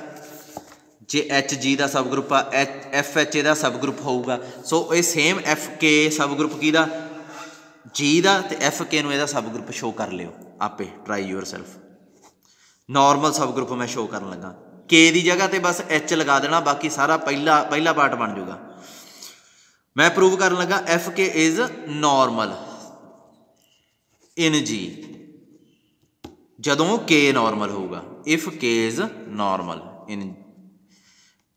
जे एच जी का सब ग्रुप आ एफ एच का सब ग्रुप होगा, सो ये सेम एफ के सब ग्रुप की जी का, तो एफ के नूं इहदा सब ग्रुप शो कर लियो आपे, ट्राई योर सैल्फ। नॉर्मल सब ग्रुप मैं शो कर लगा, के की जगह तो बस एच लगा देना, बाकी सारा पहला पार्ट बन जाऊगा। मैं प्रूव कर लगा F K is normal in जी, जदों के नॉर्मल होगा, if K is normal in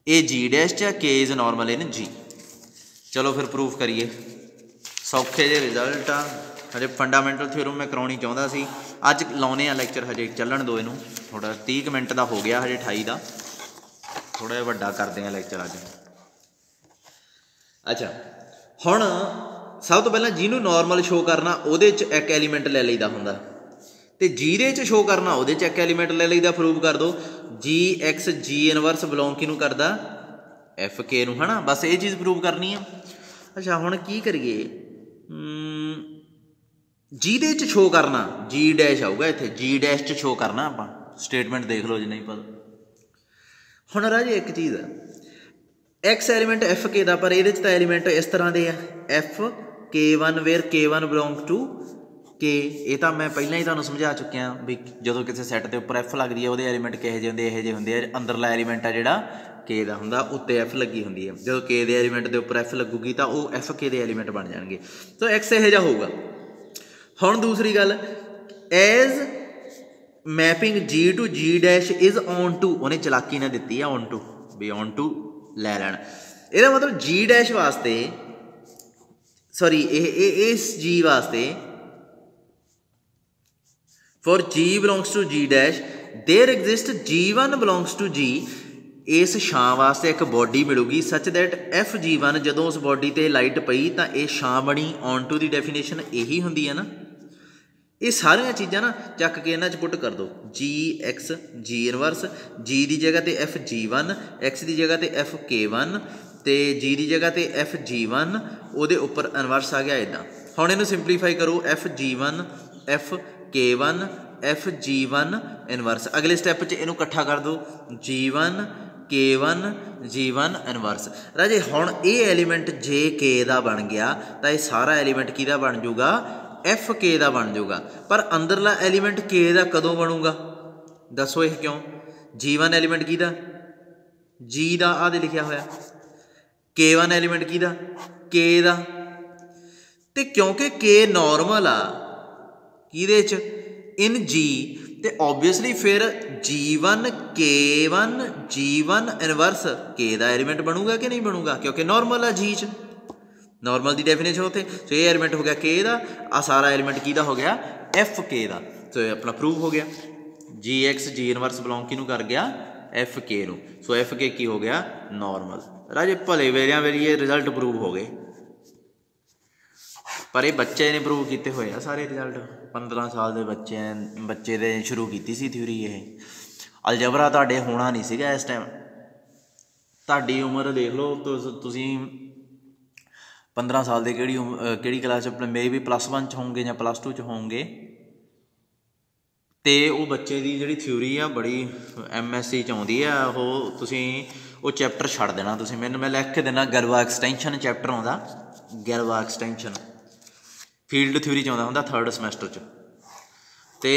a G dash च, के इज नॉर्मल इन जी। चलो फिर प्रूफ करिए, सौखे जे रिजल्ट आ, हजे फंडामेंटल थ्योरम मैं कराउणी चाहुंदा सी, अज लाउने आ लैक्चर, हजे चलन दो इनू, थोड़ा 30 मिनट का हो गया, हजे 28 का, थोड़ा जिहा वड्डा करते हैं लैक्चर अज। अच्छा हुण सब तो पहला जिन्हों नॉर्मल शो करना उहदे च एक एलीमेंट ले लईदा हुंदा, ते जीदे च शो करना उहदे च एक एलीमेंट ले लईदा। प्रूव कर दो जी एक्स जी इनवर्स बिलोंग किनू करदा एफ के नूं, है ना, बस ये चीज़ प्रूव करनी है। अच्छा हुण की करिए, जीदे च शो करना जी डैश आऊगा इत्थे, जी डैश च शो करना, आपां स्टेटमेंट देख लो जी नहीं पता। हुण राजे एक चीज़ है, एक्स एलीमेंट एफ के दा, पर ये तो एलीमेंट इस तरह के एफ के वन वेयर के वन बिलोंग टू के, ये तो मैं पहले ही तुहानूं समझा चुकिया भी जो किसी सैट के उपर एफ लगती है, वो एलीमेंट किहे जे होंदे, इहे जे होंदे, अंदरला एलीमेंट आ जिहड़ा के दा हुंदा उत्ते एफ लगी हुंदी है, जो के दे एलीमेंट के उपर एफ लगूगी तो वो एफ के दे एलीमेंट बन जाएंगे, तो एक्स इहो जिहा होऊगा। हुण दूसरी गल, as mapping G to G dash is on टू, उन्हें चलाकी ने दिती है ऑन टू, भी ऑन टू लै लैण, ਇਹਦਾ मतलब जी डैश वास्ते सॉरी इस जी वास्ते for G belongs to G dash there exist G1 belongs to G. इस छां वास्ते एक बॉडी मिलूगी सच दैट FG1 जदों उस बॉडी ते लाइट पई तो ये छां बनी। ऑन टू दी डेफिनेशन यही होंदी है ना। ये सारिया चीज़ां ना चक के इन्हां च पुट कर दो। GX G इनवर्स, G की जगह ते FG1, X की जगह ते FK1 तो G की जगह ते FG1 वो उपर इनवर्स आ गया इदा। हुण इनू सिंपलीफाई करो FG1 FK1 FG1 इनवर्स। अगले स्टैप च इनू कट्ठा कर दो G1 K1 G1 इनवर्स। राजे हुण ये एलीमेंट जे के दा बन गया तो यह सारा एलीमेंट किहदा बन जूगा FK दा बन जूगा। पर अंदरला एलीमेंट के दा कदों बनूगा दसो यह क्यों। G1 एलीमेंट किहदा जी दा आदे लिखिया होया, K1 एलीमेंट किहदा के दा। ते क्योंकि के नॉर्मल आ किहदे च इन जी तो ओबवियसली फिर G1 K1 G1 इनवर्स के दा एलीमेंट बनूगा कि नहीं बनूगा क्योंकि नॉर्मल आ जी च। नॉर्मल की डेफिनेशन उत्थे सो ये एलीमेंट हो गया के दा, आ सारा एलीमेंट किहदा हो गया FK दा। सो ये अपना प्रूव हो गया। GX G इनवर्स बिलोंग किनू कर गया FK नू। सो FK की हो गया नॉर्मल। राजे भले वेरिया वेरी ये रिजल्ट प्रूव हो गए पर ये बच्चे ने प्रूव किए हुए आ सारे रिजल्ट। 15 साल के बच्चे ने शुरू की सी थ्योरी। ये अलजबरा तुहाडे होना नहीं सीगा इस टाइम। तुहाडी उम्र देख लो तुसीं 15 साल के किहड़ी क्लास मे भी +1 च होंगे या +2 च होंगे तो वो बच्चे की जिहड़ी थ्योरी आ बड़ी MSc च आउंदी आ। वो तुसीं वो चैप्टर छड्ड देना। तुसीं मैं लिख के देना गैल्वा एक्सटेंशन चैप्टर आउंदा। गैल्वा एक्सटेंशन फील्ड थ्योरी च आउंदा हुंदा 3rd समैसटर च। तो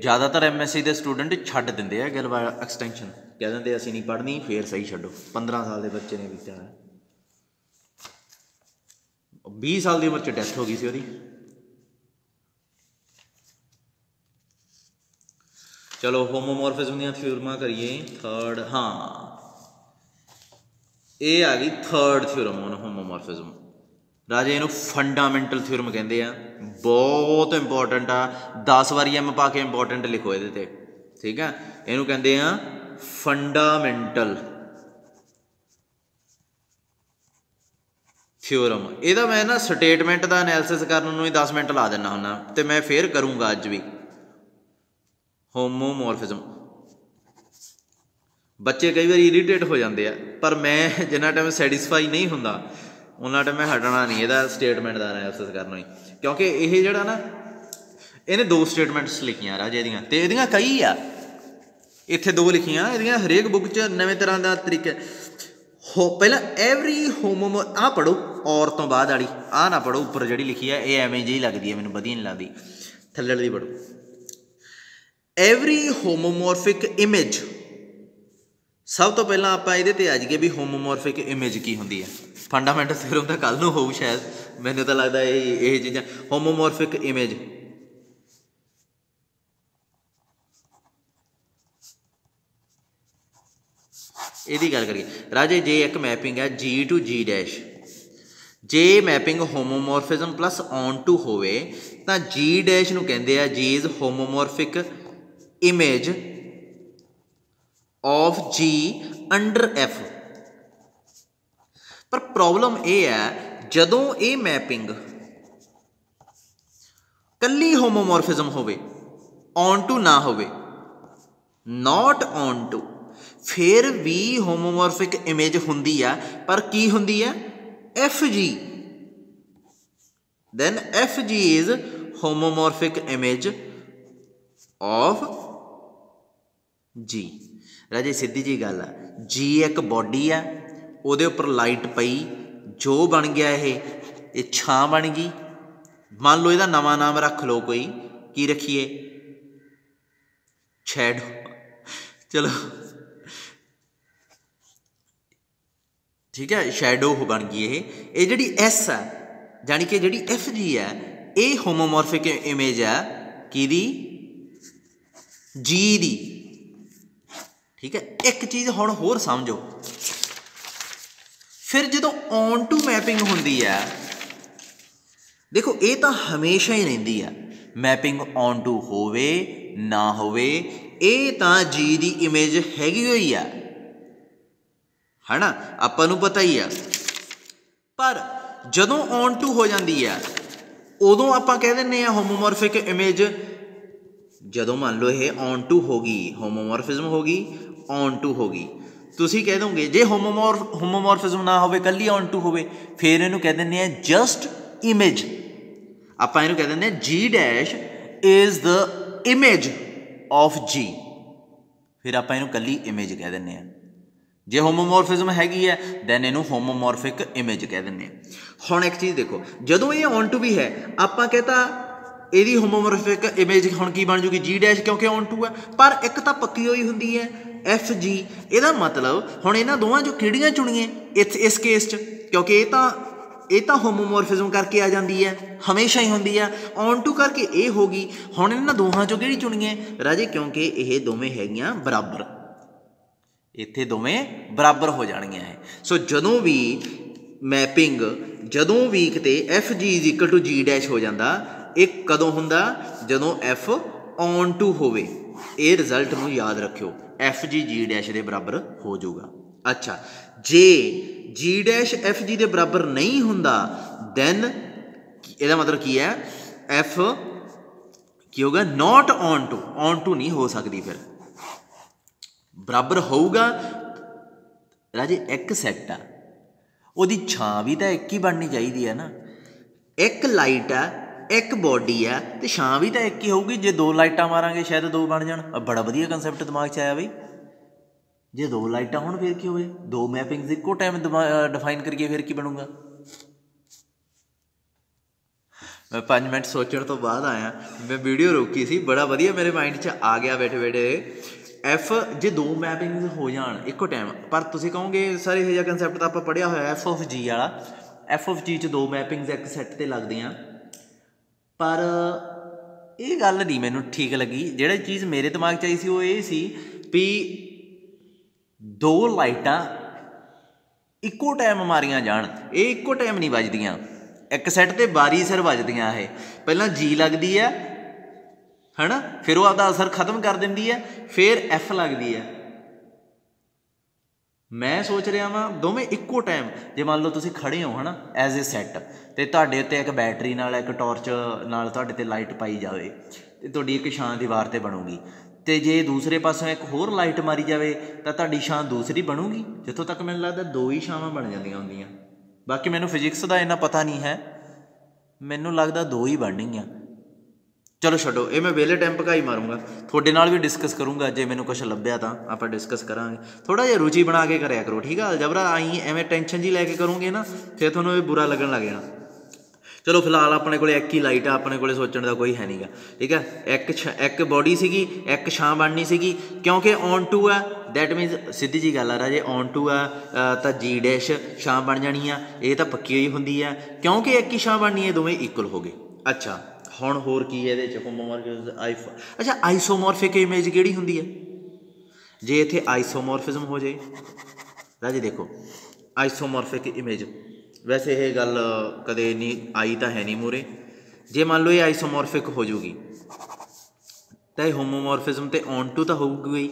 ज़्यादातर MSc के स्टूडेंट छड्ड दिंदे आ गैल्वा एक्सटेंशन, कह दिंदे असीं नहीं पढ़नी फिर सही छड्डो। 15 साल के बच्चे ने कीता है, 20 साल की उम्र च डैथ हो गई सी उहदी। चलो होमोमॉर्फिज्म दी थ्योरमां करिए। 3rd हाँ ये आ गई 3rd थ्योरम ऑन होमोमॉर्फिज्म। राजे इनू फंडामेंटल थ्योरम कहते हैं। बहुत इंपॉर्टेंट आ 10 बारी M पा के इंपॉर्टेंट लिखो ये ठीक है। इनू कहते हैं फंडामेंटल थ्योरम। यदा मैं ना स्टेटमेंट का एनालिसिस करने ही 10 मिनट ला देना हुन्ना तो मैं फिर करूँगा अज भी। होमोमॉर्फिज्म बच्चे कई बार इरीटेट हो जाते हैं पर मैं जिन्ना टाइम सैटिस्फाई नहीं होंदा उन्ना टाइम मैं हटना नहीं ਇਹਦਾ स्टेटमेंट का एनालिसिस करना ही। क्योंकि ये ਜਿਹੜਾ ना इन्हें 2 स्टेटमेंट्स लिखियां राजे ਦੀਆਂ ਤੇ ਇਹਦੀਆਂ कई आ ਇੱਥੇ 2 लिखियां ਇਹਦੀਆਂ हरेक बुक च नवे तरह का तरीका हो। पहला एवरी होमो आ पढ़ो और तो बाद वाली आ ना पढ़ो उपर जी लिखी है ये एवें जी लगती है मैनूं वधिया नहीं लगती। थल्ले वाली पढ़ो एवरी होमोमॉर्फिक इमेज। सब तो पहला आप ये आ जाइए भी होमोमॉर्फिक इमेज की होंगी है। फंडामेंटल थ्योरम तो कल नूं होऊ शायद, मैनूं तो लगता ये चीज़ां होमोमॉर्फिक इमेज यदी गल करिए राजे। जे एक मैपिंग है G to G डैश, जे mapping homomorphism plus onto to होवे तां G डैश नूं कहंदे आ G is homomorphic image of G under F। पर प्रॉब्लम यह है जदों ये मैपिंग कल्ली होमोमॉर्फिज्म होवे ऑन टू ना होवे नॉट ऑन टू फिर भी होमोमॉर्फिक इमेज हुंदी है पर की हुंदी है FG। Then FG is homomorphic image of G। राजे सीधी जी गल है G एक बॉडी है ਉਹਦੇ ਉੱਪਰ लाइट पई जो बन गया ये छां बन गई। मान लो ਇਹਦਾ नवा नाम रख लो कोई की रखिए शैडो। चलो ठीक है शैडो बन गई ये जी S है जानी कि जी FG है ये होमोमॉर्फिक इमेज है कि G दी। ठीक है एक चीज़ हुण होर समझो फिर जो ऑन टू मैपिंग होंदी है देखो ये तो हमेशा ही रहिंदी आ, मैपिंग ऑन टू होवे ना होवे, ये तो जी दी इमेज हैगी हुई आ, है ना, आपां नूं पता ही आ। पर जदों ऑन टू हो जाती है उदों आपां कह दिंदे आ होमोमॉर्फिक इमेज। जदों मान लो ये ऑन टू हो गई, होमोमॉर्फिज्म हो गई, ऑन टू हो गई, तुसीं कह दोगे जे होमोमॉर्फिज्म ना होवे कल्ली ऑन टू होवे, फिर इहनूं कह दिंदे आ जस्ट इमेज। आपां इहनूं कह दिंदे G dash is the image of G, फिर आपां इहनूं कल्ली इमेज कह दिंदे आ। जे होमोमॉर्फिज्म हैगी है दैन इनू होमोमॉर्फिक इमेज कह दिंदे आ। हुण एक चीज़ देखो, जदों ये ऑन टू भी है आपां कहता ਇਹਦੀ होमोमॉर्फिक इमेज हुण की बन जूगी जी डैश, क्योंकि ऑन टू है। पर एक तो पक्की हुई हुंदी है एफ जी, ਇਹਦਾ मतलब हुण इन्हां दोवां चों किहड़ियां चुणीए इस केस च, क्योंकि ये तो होमोमॉर्फिज्म करके आ जाती है, हमेशा ही होंदी है। ऑन टू करके ये होगी, हुण इन्हां दोवां चों किहड़ी चुणीए राजे, क्योंकि ये दोवें हैगियां बराबर, इत्थे दोवें बराबर हो जाणगियां है। सो जदों भी मैपिंग, जदों भी किते f G is equal to G dash हो जाता, एक कदों हुंदा जदों एफ ऑन टू होवे। ये रिजल्ट नूं याद रखियो, एफ जी जी डैश के बराबर हो जाऊगा। अच्छा, जे जी डैश एफ जी के बराबर नहीं हुंदा दैन इहदा मतलब की है, एफ की होगा नॉट ऑन टू, ऑन टू नहीं हो सकती, फिर बराबर होऊगा राजे एक सैट आ, उहदी छां भी तो एक ही बननी चाहिए है ना, एक लाइट आ एक बॉडी है तो छां भी तो एक ही होगी। जे दो लाइटां मारांगे शायद दो बन जाण, बड़ा वधिया कंसैप्ट दिमाग च आया बई, जे दो लाइटां होण फिर की होवे, दो मैपिंग्स इक्को टाइम डिफाइन करिए फिर की बनूगा। मैं 5 मिनट सोचण तो बाद आया, मैं वीडियो रोकी सी, बड़ा वधिया मेरे माइंड च आ गया बैठे बैठे। एफ जे दो मैपिंग्स हो जाण इक्को टाइम, पर तुसीं कहोगे सर इहो जिहा कंसैप्ट तो आपां पढ़िया होया एफ ऑफ जी वाला, एफ ऑफ जी च दो मैपिंग्स एक सैट ते लगदियां, पर ये गल नहीं मैनू ठीक लगी। जिहड़ी चीज़ मेरे दिमाग च आई सी वो ये सी भी दो लाइटां इक्को टाइम मारियां जाण, ये इक्को टाइम नहीं वजदियां, एक सैट ते बारी सिर वजदियां। ये पहलां जी लगदी है ना, फिर वो आपदा असर खत्म कर दिंदी है, फिर एफ लगदी है। मैं सोच रहा वां दोवें इक्को टाइम, जे मान लो तुसीं खड़े हो है ना एज ए सैट, तो तुहाडे उत्ते एक बैटरी नाल एक टॉर्च नाल तुहाडे ते लाइट पाई जाए तो तुहाडी एक छां दीवार ते बनूगी, तो जे दूसरे पासों एक होर लाइट मारी जाए तो तुहाडी छां दूसरी बनूगी। जिथों तक मैनूं लगदा दो ही छावां बन जांदियां हुंदियां, बाकी मैनूं फिजिक्स का इन्ना पता नहीं है, मैनूं लगदा दो ही बननियां। चलो छड्डो ये, मैं वेले टाइम भकाई मारूंगा, थोड़े नाल भी डिस्कस करूँगा, जे मैनूं कुछ लभ्या तो आपां डिस्कस करांगे। थोड़ा जिहा रुचि बना के कराया करो, ठीक है, अलजबरा आई एवें टेंशन जी लैके करोगे ना फिर तुहानूं ये बुरा लगन लग जाना। चलो फिलहाल अपने को एक ही लाइट आ, अपने को सोचने का कोई है नहीं गा, ठीक है। एक बॉडी सीगी, एक छां बननी सीगी, क्योंकि ऑन टू है दैट मीनस सीधी जी गल आ राजे, ऑन टू है तो जी डैश छां बन जानी आ, ये तो पक्की हुई होंदी है, क्योंकि एक ही छां बननी है, दोवें इक्वल हो गए। अच्छा हुण होर की है होमोमॉर्फिज्म, अच्छा आइसोमॉर्फिक इमेज किहड़ी हुंदी है, जे इत्थे आइसोमॉर्फिज्म हो जाए राजे, देखो आइसोमॉर्फिक इमेज वैसे ये गल कदे नहीं आई तो है नहीं मूहरे, जे मान लो ये आइसोमॉर्फिक हो जूगी तो होमोमॉर्फिज्म तो ऑन टू तो होगी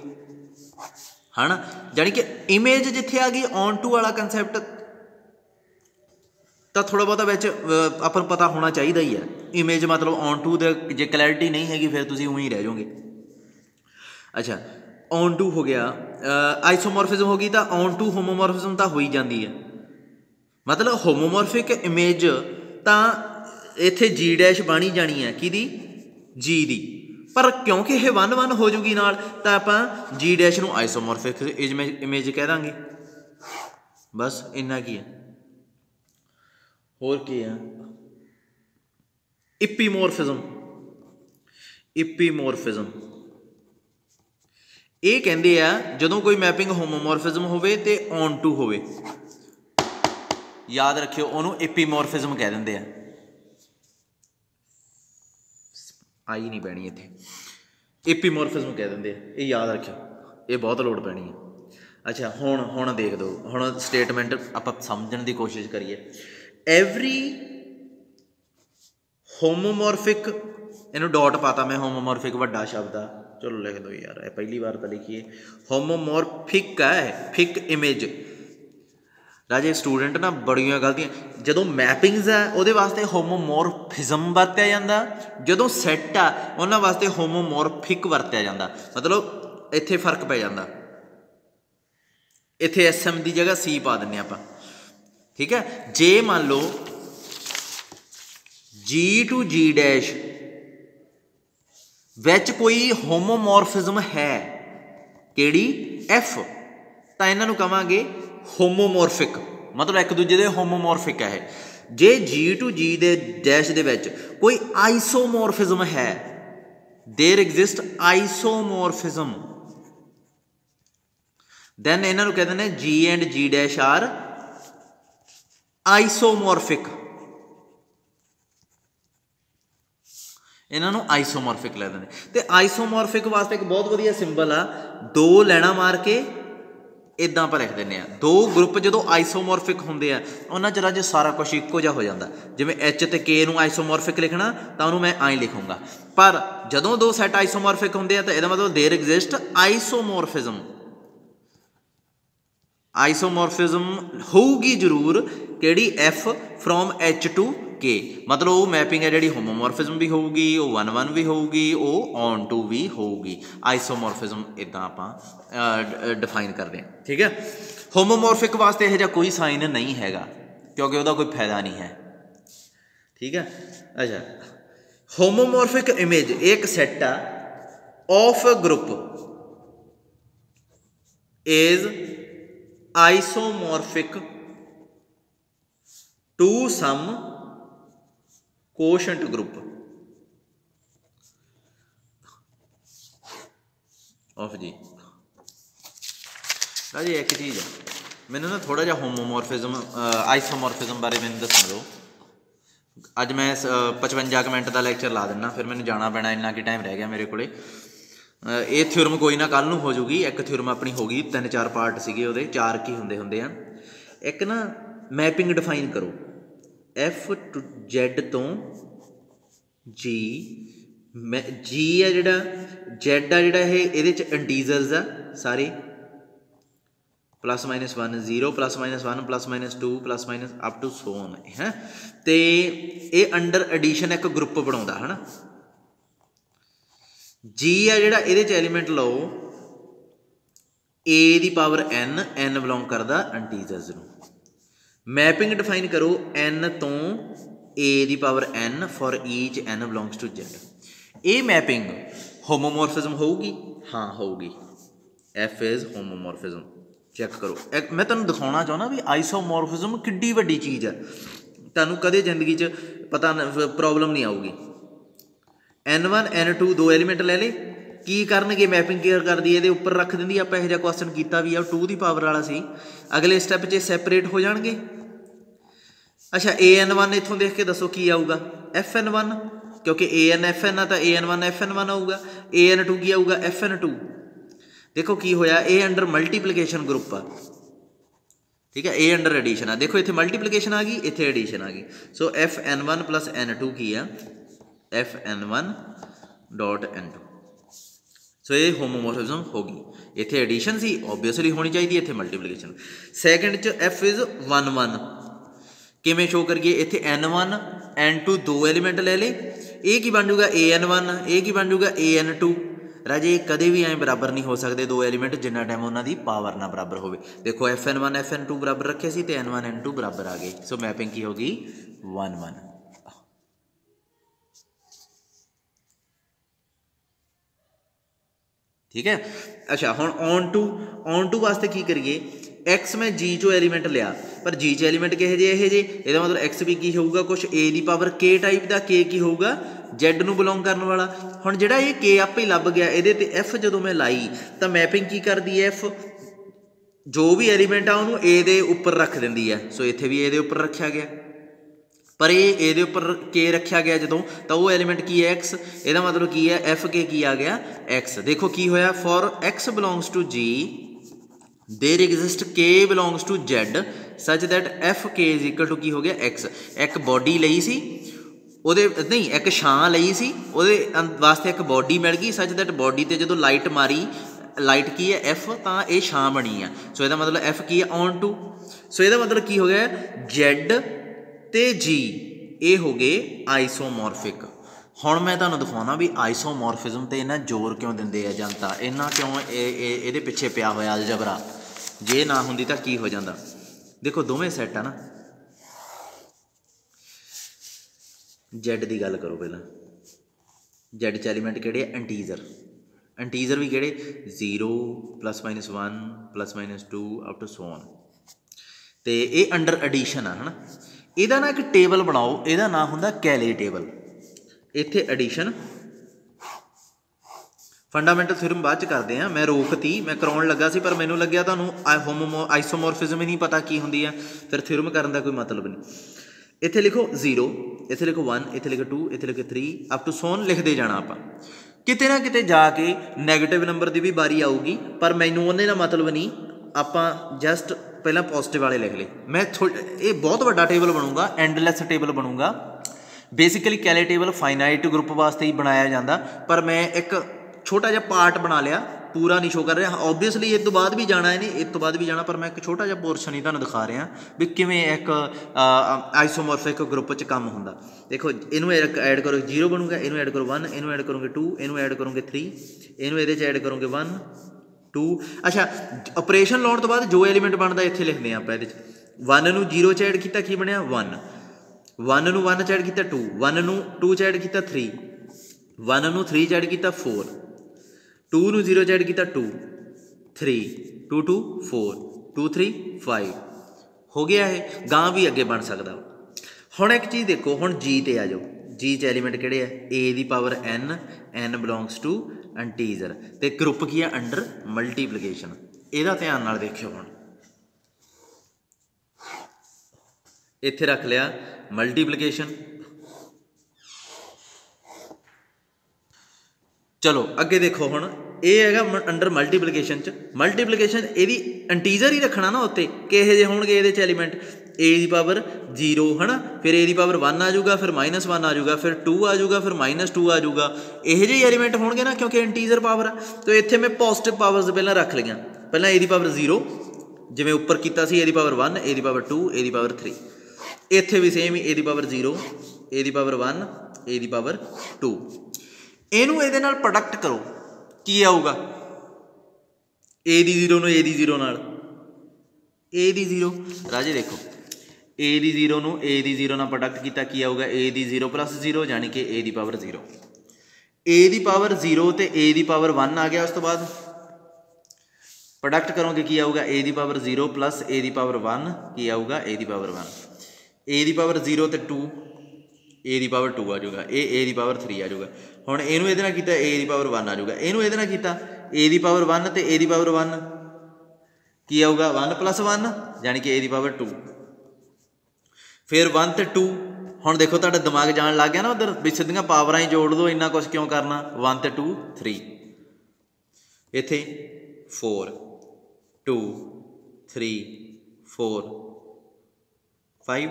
है ना, जानी कि इमेज जिथे आ गई ऑन टू वाला कंसैप्ट तो थोड़ा बहुत बिच अपन पता होना चाहिए ही है। इमेज मतलब ऑन टू दे जे क्लैरिटी नहीं हैगी फिर तुसीं उवें ही रह जाओगे। अच्छा ऑन टू हो गया, आइसोमॉर्फिज्म हो गई तो ऑन टू होमोमॉर्फिज्म तो हो ही जाती है, मतलब होमोमॉर्फिक इमेज तो इत्थे जी डैश बनी जानी है कि जी दी, पर क्योंकि ये 1-1 हो जूगी नाल तो आपां जी डैश नूं आइसोमॉर्फिक इमेज कह देंगे, बस इन्ना की है। होर की है इपीमॉर्फिज्म, इपीमॉर्फिज्म ये कहते हैं जदों कोई मैपिंग होमोमॉर्फिज्म होवे ते ऑन टू होवे, याद रखियो उन्होंने एपीमॉर्फिज्म कह देंगे हैं, आई नहीं पैनी इत्थे, एपीमॉर्फिज्म कह देंगे, ये याद रखियो, ये बहुत लोड़ पैनी है। अच्छा हुण देख दो, हुण स्टेटमेंट आपां समझण की कोशिश करिए। एवरी होमोमॉर्फिक, इनू डॉट पाता मैं, होमोमॉर्फिक वड्डा शब्द आ, चलो लिख दो यार, पहली बार तो लिखिए। होमोमॉर्फिक है, फिक इमेज राजे स्टूडेंट ना बड़िया गलतियां, जो मैपिंग्स है वो वास्ते होमोमॉर्फिज्म वरत्या जाता, जो सैट आ उन्होंने वास्ते होमोमॉर्फिक वरत्या जाता, मतलब इत्थे फर्क पै जाता, इत्थे SM की जगह C पा दें आप, ठीक है। जे मान लो G to G dash which कोई होमोमॉर्फिज्म है, केड़ी F, तो इन्हों कहांगे होमोमॉर्फिक, मतलब एक दूजे दे होमोमॉर्फिक है। जे G to G दे डैश दे विच कोई आइसोमॉर्फिज्म है, देयर एग्जिस्ट आइसोमॉर्फिज्म, दैन इन्हों कहते हैं G and G dash are isomorphic, इन्हों आइसोमॉर्फिक लिखते हैं। तो आइसोमॉर्फिक वास्ते एक बहुत वधिया सिंबल आ, दो लैना मार के इदा आप लिख दें, दो ग्रुप जो आइसोमॉर्फिक होंगे उन्होंने च राजे सारा कुछ ईको जिहा हो जाता, जिवें H ते K नूं आइसोमॉर्फिक लिखना तो उन्होंने मैं आई लिखूँगा, पर जदों दो सैट आइसोमॉर्फिक होंगे तो यह मतलब देयर एग्जिस्ट आइसोमॉर्फिज्म, आइसोमॉर्फिज्म होगी जरूर किहड़ी F from H to K, मतलब वो मैपिंग है जी होमोमॉर्फिज्म भी होगी, वो 1-1 भी होगी, वो ऑन टू भी होगी, आइसोमॉर्फिज्म इदा आप डिफाइन करते हैं, ठीक है। होमोमॉर्फिक वास्ते यह कोई साइन नहीं हैगा, क्योंकि वह कोई फायदा नहीं है, ठीक है। अच्छा, होमोमॉर्फिक इमेज एक सैट आ of a group is isomorphic to some quotient group of G. राजे एक चीज़ है, मैंने ना थोड़ा जिहा होमोमॉर्फिज्म आइसोमॉर्फिज्म बारे मैंने दस दो, अज मैं 55 मिनट का लैक्चर ला देना, फिर मैंने जाना पैना, इन्ना कि टाइम रह गया मेरे को। ये थ्योरम कोई ना कल नूं हो जूगी, एक थ्योरम अपनी होगी, 3-4 पार्ट सीगे उहदे, 4 की होंदे हैं। एक ना मैपिंग डिफाइन करो F to Z तो G, G है जिहड़ा Z आ जिहड़ा ये इंटीजर्स आ सारे, +-1 0 +-1 +-2 +- अप टू सो ऑन है, तो ये अंडर एडिशन एक ग्रुप बनाता है ना। G है जिहड़ा ये एलीमेंट लो A दी पावर n बिलोंग करता इंटीजर्स नूं, मैपिंग डिफाइन करो n तो A दी power n for each n belongs to Z। ये मैपिंग होमोमॉर्फिज्म होगी, हाँ होगी, F इज होमोमॉर्फिज्म, चेक करो। एक मैं तुहानूं दिखाना चाहना भी आइसोमॉर्फिज्म किड्डी वड्डी चीज़ है, तुहानूं कदे जिंदगी च पता प्रॉब्लम नहीं आऊगी। N1 N2 दो एलीमेंट ले ले, की करनगे मैपिंग केयर कर दी, ये उपर रख देंदी, आप यह क्वेश्चन किया भी 2 की पावर वाला सी, अगले स्टैप च सैपरेट हो जाएंगे। अच्छा AN1 इत्थों देख के दसो की आऊगा, FN1, क्योंकि AN FN आ तो AN1 FN1 आऊगा, AN2 की आऊगा FN2। देखो की होया, ए अंडर मल्टीप्लीकेशन ग्रुप आ, ठीक है, ए अंडर एडिशन आ, देखो इत्थे मल्टीप्लीकेशन आ गई, इत्थे एडिशन आ गई, सो FN1 + N2 की आ FN1.N2, सो ये होमोमॉर्फिज्म होगी, इत्थे एडिशन सी ओबवियसली होनी चाहिए, इत्थे मल्टीप्लीकेशन। सैकेंड च F इज 1-1, किवें शो करिए, इत्थे N1 N2 दो एलीमेंट ले ले, ये की बन जूगा AN1, ये की बन जूगा AN2। राजे कदे भी ऐ बराबर नहीं हो सकते दो एलीमेंट जिन्ना टाइम उन्होंने पावर ना बराबर हो। देखो FN1 FN2 बराबर रखे सी ते N1 N2 बराबर आ गए, सो मैपिंग की होगी 1-1, ठीक है। अच्छा हुण ऑन टू वास्ते की करिए, एक्स मैं जी चो एलीमेंट लिया, पर जी च एलीमेंट किहे जे ये जे, इसका मतलब एक्स भी की होगा कुछ ए दी पावर के टाइप का, के की होगा जैड नूं बिलोंग करने वाला। हुण जिहड़ा ये के आपे ही लभ गया, ये ते एफ जो मैं लाई तो मैपिंग की करती है, एफ जो भी एलीमेंट आ उन्होंने ए दे उपर रख देंदी है, सो इत्थे भी ए दे उपर रखा गया, पर ये दे उपर के रखा गया जो, तो वो एलीमेंट की है एक्स, यदा मतलब की है एफ के की आ गया एक्स। देखो की होया, for X belongs to G there exist K belongs to Z such that F K is equal to की हो गया एक्स। एक बॉडी लई सी, ਉਹਦੇ ਨਹੀਂ ਇੱਕ ਛਾਂ ਲਈ ਸੀ, ਉਹਦੇ ਵਾਸਤੇ ਇੱਕ ਬੋਡੀ ਮਿਲ ਗਈ ਸੱਚ ਦੈਟ ਬੋਡੀ 'ਤੇ ਜਦੋਂ ਲਾਈਟ ਮਾਰੀ, ਲਾਈਟ ਕੀ ਹੈ ਐਫ, ਤਾਂ ਇਹ ਛਾਂ ਬਣੀ ਆ। ਸੋ ਇਹਦਾ ਮਤਲਬ ਐਫ ਕੀ ਹੈ ਔਨ ਟੂ। ਸੋ ਇਹਦਾ ਮਤਲਬ ਕੀ ਹੋ ਗਿਆ ਜੈਡ ਅਤੇ ਜੀ ਇਹ ਹੋ ਗਏ ਆਈਸੋਮੋਰਫਿਕ। ਹੁਣ ਮੈਂ ਤੁਹਾਨੂੰ ਦਿਖਾਉਣਾ ਵੀ ਆਈਸੋਮੋਰਫਿਜ਼ਮ 'ਤੇ ਇਹਨਾਂ ਜ਼ੋਰ ਕਿਉਂ ਦਿੰਦੇ ਆ ਜਨਤਾ, ਇਹਨਾਂ ਕਿਉਂ ਇਹਦੇ ਪਿੱਛੇ ਪਿਆ ਹੋਇਆ ਅਲਜਬਰਾ। ਜੇ ਨਾ ਹੁੰਦੀ ਤਾਂ ਕੀ ਹੋ ਜਾਂਦਾ। ਦੇਖੋ ਦੋਵੇਂ ਸੈੱਟ ਆ ਨਾ। ਜੈਡ ਦੀ ਗੱਲ ਕਰੋ ਪਹਿਲਾਂ। ਜੈਡ 'ਚ ਐਲੀਮੈਂਟ ਕਿਹੜੇ ਆ ਇੰਟੀਜ਼ਰ, ਇੰਟੀਜ਼ਰ ਵੀ ਕਿਹੜੇ 0 +-1 +-2 ਅਪ ਟੂ ਸੋ ਔਨ। ਅਤੇ ਇਹ ਅੰਡਰ ਐਡੀਸ਼ਨ ਆ ਹੈ ਨਾ। ਇਹਦਾ ਨਾ ਇੱਕ ਟੇਬਲ ਬਣਾਓ, ਇਹਦਾ ਨਾਂ ਹੁੰਦਾ ਕੈਲੇ ਟੇਬਲ। ਇੱਥੇ ਐਡੀਸ਼ਨ ਫੰਡਾਮੈਂਟਲ ਥਿਊਰਮ ਬਾਅਦ 'ਚ ਕਰਦੇ ਹਾਂ। ਮੈਂ ਰੋਕਤੀ, ਮੈਂ ਕਰਾਉਣ ਲੱਗਾ ਸੀ ਪਰ ਮੈਨੂੰ ਲੱਗਿਆ ਤੁਹਾਨੂੰ ਆਈਸੋਮੋਰਫਿਜ਼ਮ ਹੀ ਨਹੀਂ ਪਤਾ ਕੀ ਹੁੰਦੀ ਆ, ਫਿਰ ਥਿਊਰਮ ਕਰਨ ਦਾ ਕੋਈ ਮਤਲਬ ਨਹੀਂ। ਇੱਥੇ ਲਿਖੋ 0, ਇੱਥੇ ਲਿਖੋ 1, ਇੱਥੇ ਲਿਖੋ 2, ਇੱਥੇ ਲਿਖੋ 3 ਅਪ ਟੂ ਸੋਨ ਲਿਖਦੇ ਜਾਣਾ ਆਪਾਂ। ਕਿਤੇ ਨਾ ਕਿਤੇ ਜਾ ਕੇ ਨੈਗੇਟਿਵ ਨੰਬਰ ਦੀ ਵੀ ਵਾਰੀ ਆਊਗੀ, ਪਰ ਮੈਨੂੰ ਉਹਨੇ ਦਾ ਮਤਲਬ ਨਹੀਂ। ਆਪਾਂ ਜਸਟ ਪਹਿਲਾਂ ਪੋਜ਼ੀਟਿਵ ਵਾਲੇ ਲਿਖ ਲਏ। ਮੈਂ ਇਹ ਬਹੁਤ ਵੱਡਾ ਟੇਬਲ ਬਣੂਗਾ, ਐਂਡਲੈਸ ਟੇਬਲ ਬਣੂਗਾ। Basically Kaile table finite group ਵਾਸਤੇ ਹੀ ਬਣਾਇਆ ਜਾਂਦਾ, ਪਰ ਮੈਂ ਇੱਕ ਛੋਟਾ ਜਿਹਾ ਪਾਰਟ ਬਣਾ ਲਿਆ, ਪੂਰਾ ਨਹੀਂ ਸ਼ੋਅ ਕਰ ਰਿਹਾ। ਓਬਵੀਅਸਲੀ ਇਹ ਤੋਂ ਬਾਅਦ ਵੀ ਜਾਣਾ ਇਹਨੇ, ਇਹ ਤੋਂ ਬਾਅਦ ਵੀ ਜਾਣਾ, ਪਰ ਮੈਂ ਇੱਕ ਛੋਟਾ ਜਿਹਾ ਪੋਰਸ਼ਨ ਹੀ ਤੁਹਾਨੂੰ ਦਿਖਾ ਰਿਹਾ ਵੀ ਕਿਵੇਂ ਇੱਕ ਆਈਸੋਮੋਰਫਿਕ ਗਰੁੱਪ 'ਚ ਕੰਮ ਹੁੰਦਾ। ਦੇਖੋ ਇਹਨੂੰ ਐਡ ਕਰੋ 0 ਬਣੂਗਾ, ਇਹਨੂੰ ਐਡ ਕਰੋ 1, ਇਹਨੂੰ ਐਡ ਕਰੋਗੇ 2, ਇਹਨੂੰ ਐਡ ਕਰੋਗੇ 3, ਇਹਨੂੰ ਇਹਦੇ 'ਚ ਐਡ ਕਰੋਗੇ 1 2। ਅੱਛਾ ਆਪਰੇਸ਼ਨ ਲਾਉਣ ਤੋਂ ਬਾਅਦ ਜੋ ਐਲੀਮੈਂਟ ਬਣਦਾ ਇੱਥੇ ਲਿਖਦੇ ਹਾਂ ਆਪਾਂ। ਇਹਦੇ 'ਚ 1 ਨੂੰ 0 'ਚ ਐਡ ਕੀਤਾ ਕੀ ਬਣਿਆ 1, 1 ਨੂੰ 1 'ਚ ਐਡ ਕੀਤਾ 2, 1 ਨੂੰ 2 'ਚ ਐਡ ਕੀਤਾ 3, 1 ਨੂੰ 3 'ਚ ਐਡ ਕੀਤਾ 4, 2 ਨੂੰ 0 'ਚ ਐਡ ਕੀਤਾ 2 3, 2 2 4, 2 3 5 ਹੋ ਗਿਆ। ਇਹ ਗਾਂ ਵੀ ਅੱਗੇ ਬਣ ਸਕਦਾ। ਹੁਣ ਇੱਕ ਚੀਜ਼ ਦੇਖੋ, ਹੁਣ ਜੀ 'ਤੇ ਆ ਜਾਓ। ਜੀ 'ਚ ਐਲੀਮੈਂਟ ਕਿਹੜੇ ਆ a ਦੀ power n, n belongs to integer, ਅਤੇ ਗਰੁੱਪ ਕੀ ਆ ਅੰਡਰ ਮਲਟੀਪਲੀਕੇਸ਼ਨ। ਇਹਦਾ ਧਿਆਨ ਨਾਲ ਦੇਖਿਓ। ਹੁਣ ਇੱਥੇ ਰੱਖ ਲਿਆ ਮਲਟੀਪਲੀਕੇਸ਼ਨ। ਚਲੋ ਅੱਗੇ ਦੇਖੋ। ਹੁਣ ਇਹ ਹੈਗਾ ਅੰਡਰ ਮਲਟੀਪਲੀਕੇਸ਼ਨ 'ਚ। ਮਲਟੀਪਲੀਕੇਸ਼ਨ ਇਹਦੀ ਇੰਟੀਜ਼ਰ ਹੀ ਰੱਖਣਾ ਨਾ ਉੱਤੇ, ਕਿਹੋ ਜਿਹੇ ਹੋਣਗੇ ਇਹਦੇ 'ਚ ਐਲੀਮੈਂਟ a ਦੀ ਪਾਵਰ 0 ਹੈ ਨਾ, ਫਿਰ a ਦੀ ਪਾਵਰ 1 ਆ ਜਾਊਗਾ, ਫਿਰ -1 ਆ ਜਾਊਗਾ, ਫਿਰ 2 ਆ ਜਾਊਗਾ, ਫਿਰ -2 ਆ ਜਾਊਗਾ। ਇਹੋ ਜਿਹੇ ਐਲੀਮੈਂਟ ਹੋਣਗੇ ਨਾ, ਕਿਉਂਕਿ ਇੰਟੀਜ਼ਰ ਪਾਵਰ ਆ। ਅਤੇ ਇੱਥੇ ਮੈਂ ਪੋਜ਼ੀਟਿਵ ਪਾਵਰਸ ਪਹਿਲਾਂ ਰੱਖ ਲਈਆਂ। ਪਹਿਲਾਂ a ਦੀ ਪਾਵਰ 0 ਜਿਵੇਂ ਉੱਪਰ ਕੀਤਾ ਸੀ, a ਦੀ ਪਾਵਰ 1, a ਦੀ ਪਾਵਰ 2, a ਦੀ ਪਾਵਰ 3। ਇੱਥੇ ਵੀ ਸੇਮ ਹੀ a ਦੀ ਪਾਵਰ 0, a ਦੀ ਪਾਵਰ 1, a ਦੀ ਪਾਵਰ 2। ਇਹਨੂੰ ਇਹਦੇ ਨਾਲ ਪ੍ਰੋਡਕਟ ਕਰੋ, ਕੀ ਆਊਗਾ a ਦੀ 0 ਨੂੰ a ਦੀ 0 ਨਾਲ, a ਦੀ 0 ਰਾਜੇ ਦੇਖੋ a ਦੀ 0 ਨੂੰ a ਦੀ 0 ਨਾਲ ਪ੍ਰੋਡਕਟ ਕੀਤਾ ਕੀ ਆਊਗਾ a ਦੀ 0 + 0 ਯਾਨੀ ਕਿ a ਦੀ ਪਾਵਰ 0। a ਦੀ ਪਾਵਰ 0 ਅਤੇ a ਦੀ ਪਾਵਰ 1 ਆ ਗਿਆ। ਉਸ ਤੋਂ ਬਾਅਦ ਪ੍ਰੋਡਕਟ ਕਰੋਗੇ ਕੀ ਆਊਗਾ a ਦੀ ਪਾਵਰ 0 + a ਦੀ ਪਾਵਰ 1 ਕੀ ਆਊਗਾ a ਦੀ ਪਾਵਰ 1। a ਦੀ ਪਾਵਰ 0 ਅਤੇ 2 a ਦੀ ਪਾਵਰ 2 ਆ ਜਾਊਗਾ, ਇਹ a ਦੀ ਪਾਵਰ 3 ਆ ਜਾਊਗਾ। ਹੁਣ ਇਹਨੂੰ ਇਹਦੇ ਨਾਲ ਕੀਤਾ a ਦੀ ਪਾਵਰ 1 ਆ ਜਾਊਗਾ, ਇਹਨੂੰ ਇਹਦੇ ਨਾਲ ਕੀਤਾ a ਦੀ ਪਾਵਰ 1 ਅਤੇ a ਦੀ ਪਾਵਰ 1 ਕੀ ਆਊਗਾ 1 + 1 ਯਾਨੀ ਕਿ a ਦੀ ਪਾਵਰ 2। ਫਿਰ 1 ਅਤੇ 2। ਹੁਣ ਦੇਖੋ ਤੁਹਾਡਾ ਦਿਮਾਗ ਜਾਣ ਲੱਗ ਗਿਆ ਨਾ ਉੱਧਰ ਵੀ ਸਿੱਧੀਆਂ ਪਾਵਰਾਂ ਹੀ ਜੋੜ ਦਿਓ, ਇੰਨਾ ਕੁਛ ਕਿਉਂ ਕਰਨਾ। 1 ਅਤੇ 2 3, ਇੱਥੇ 4 2 3 4 5।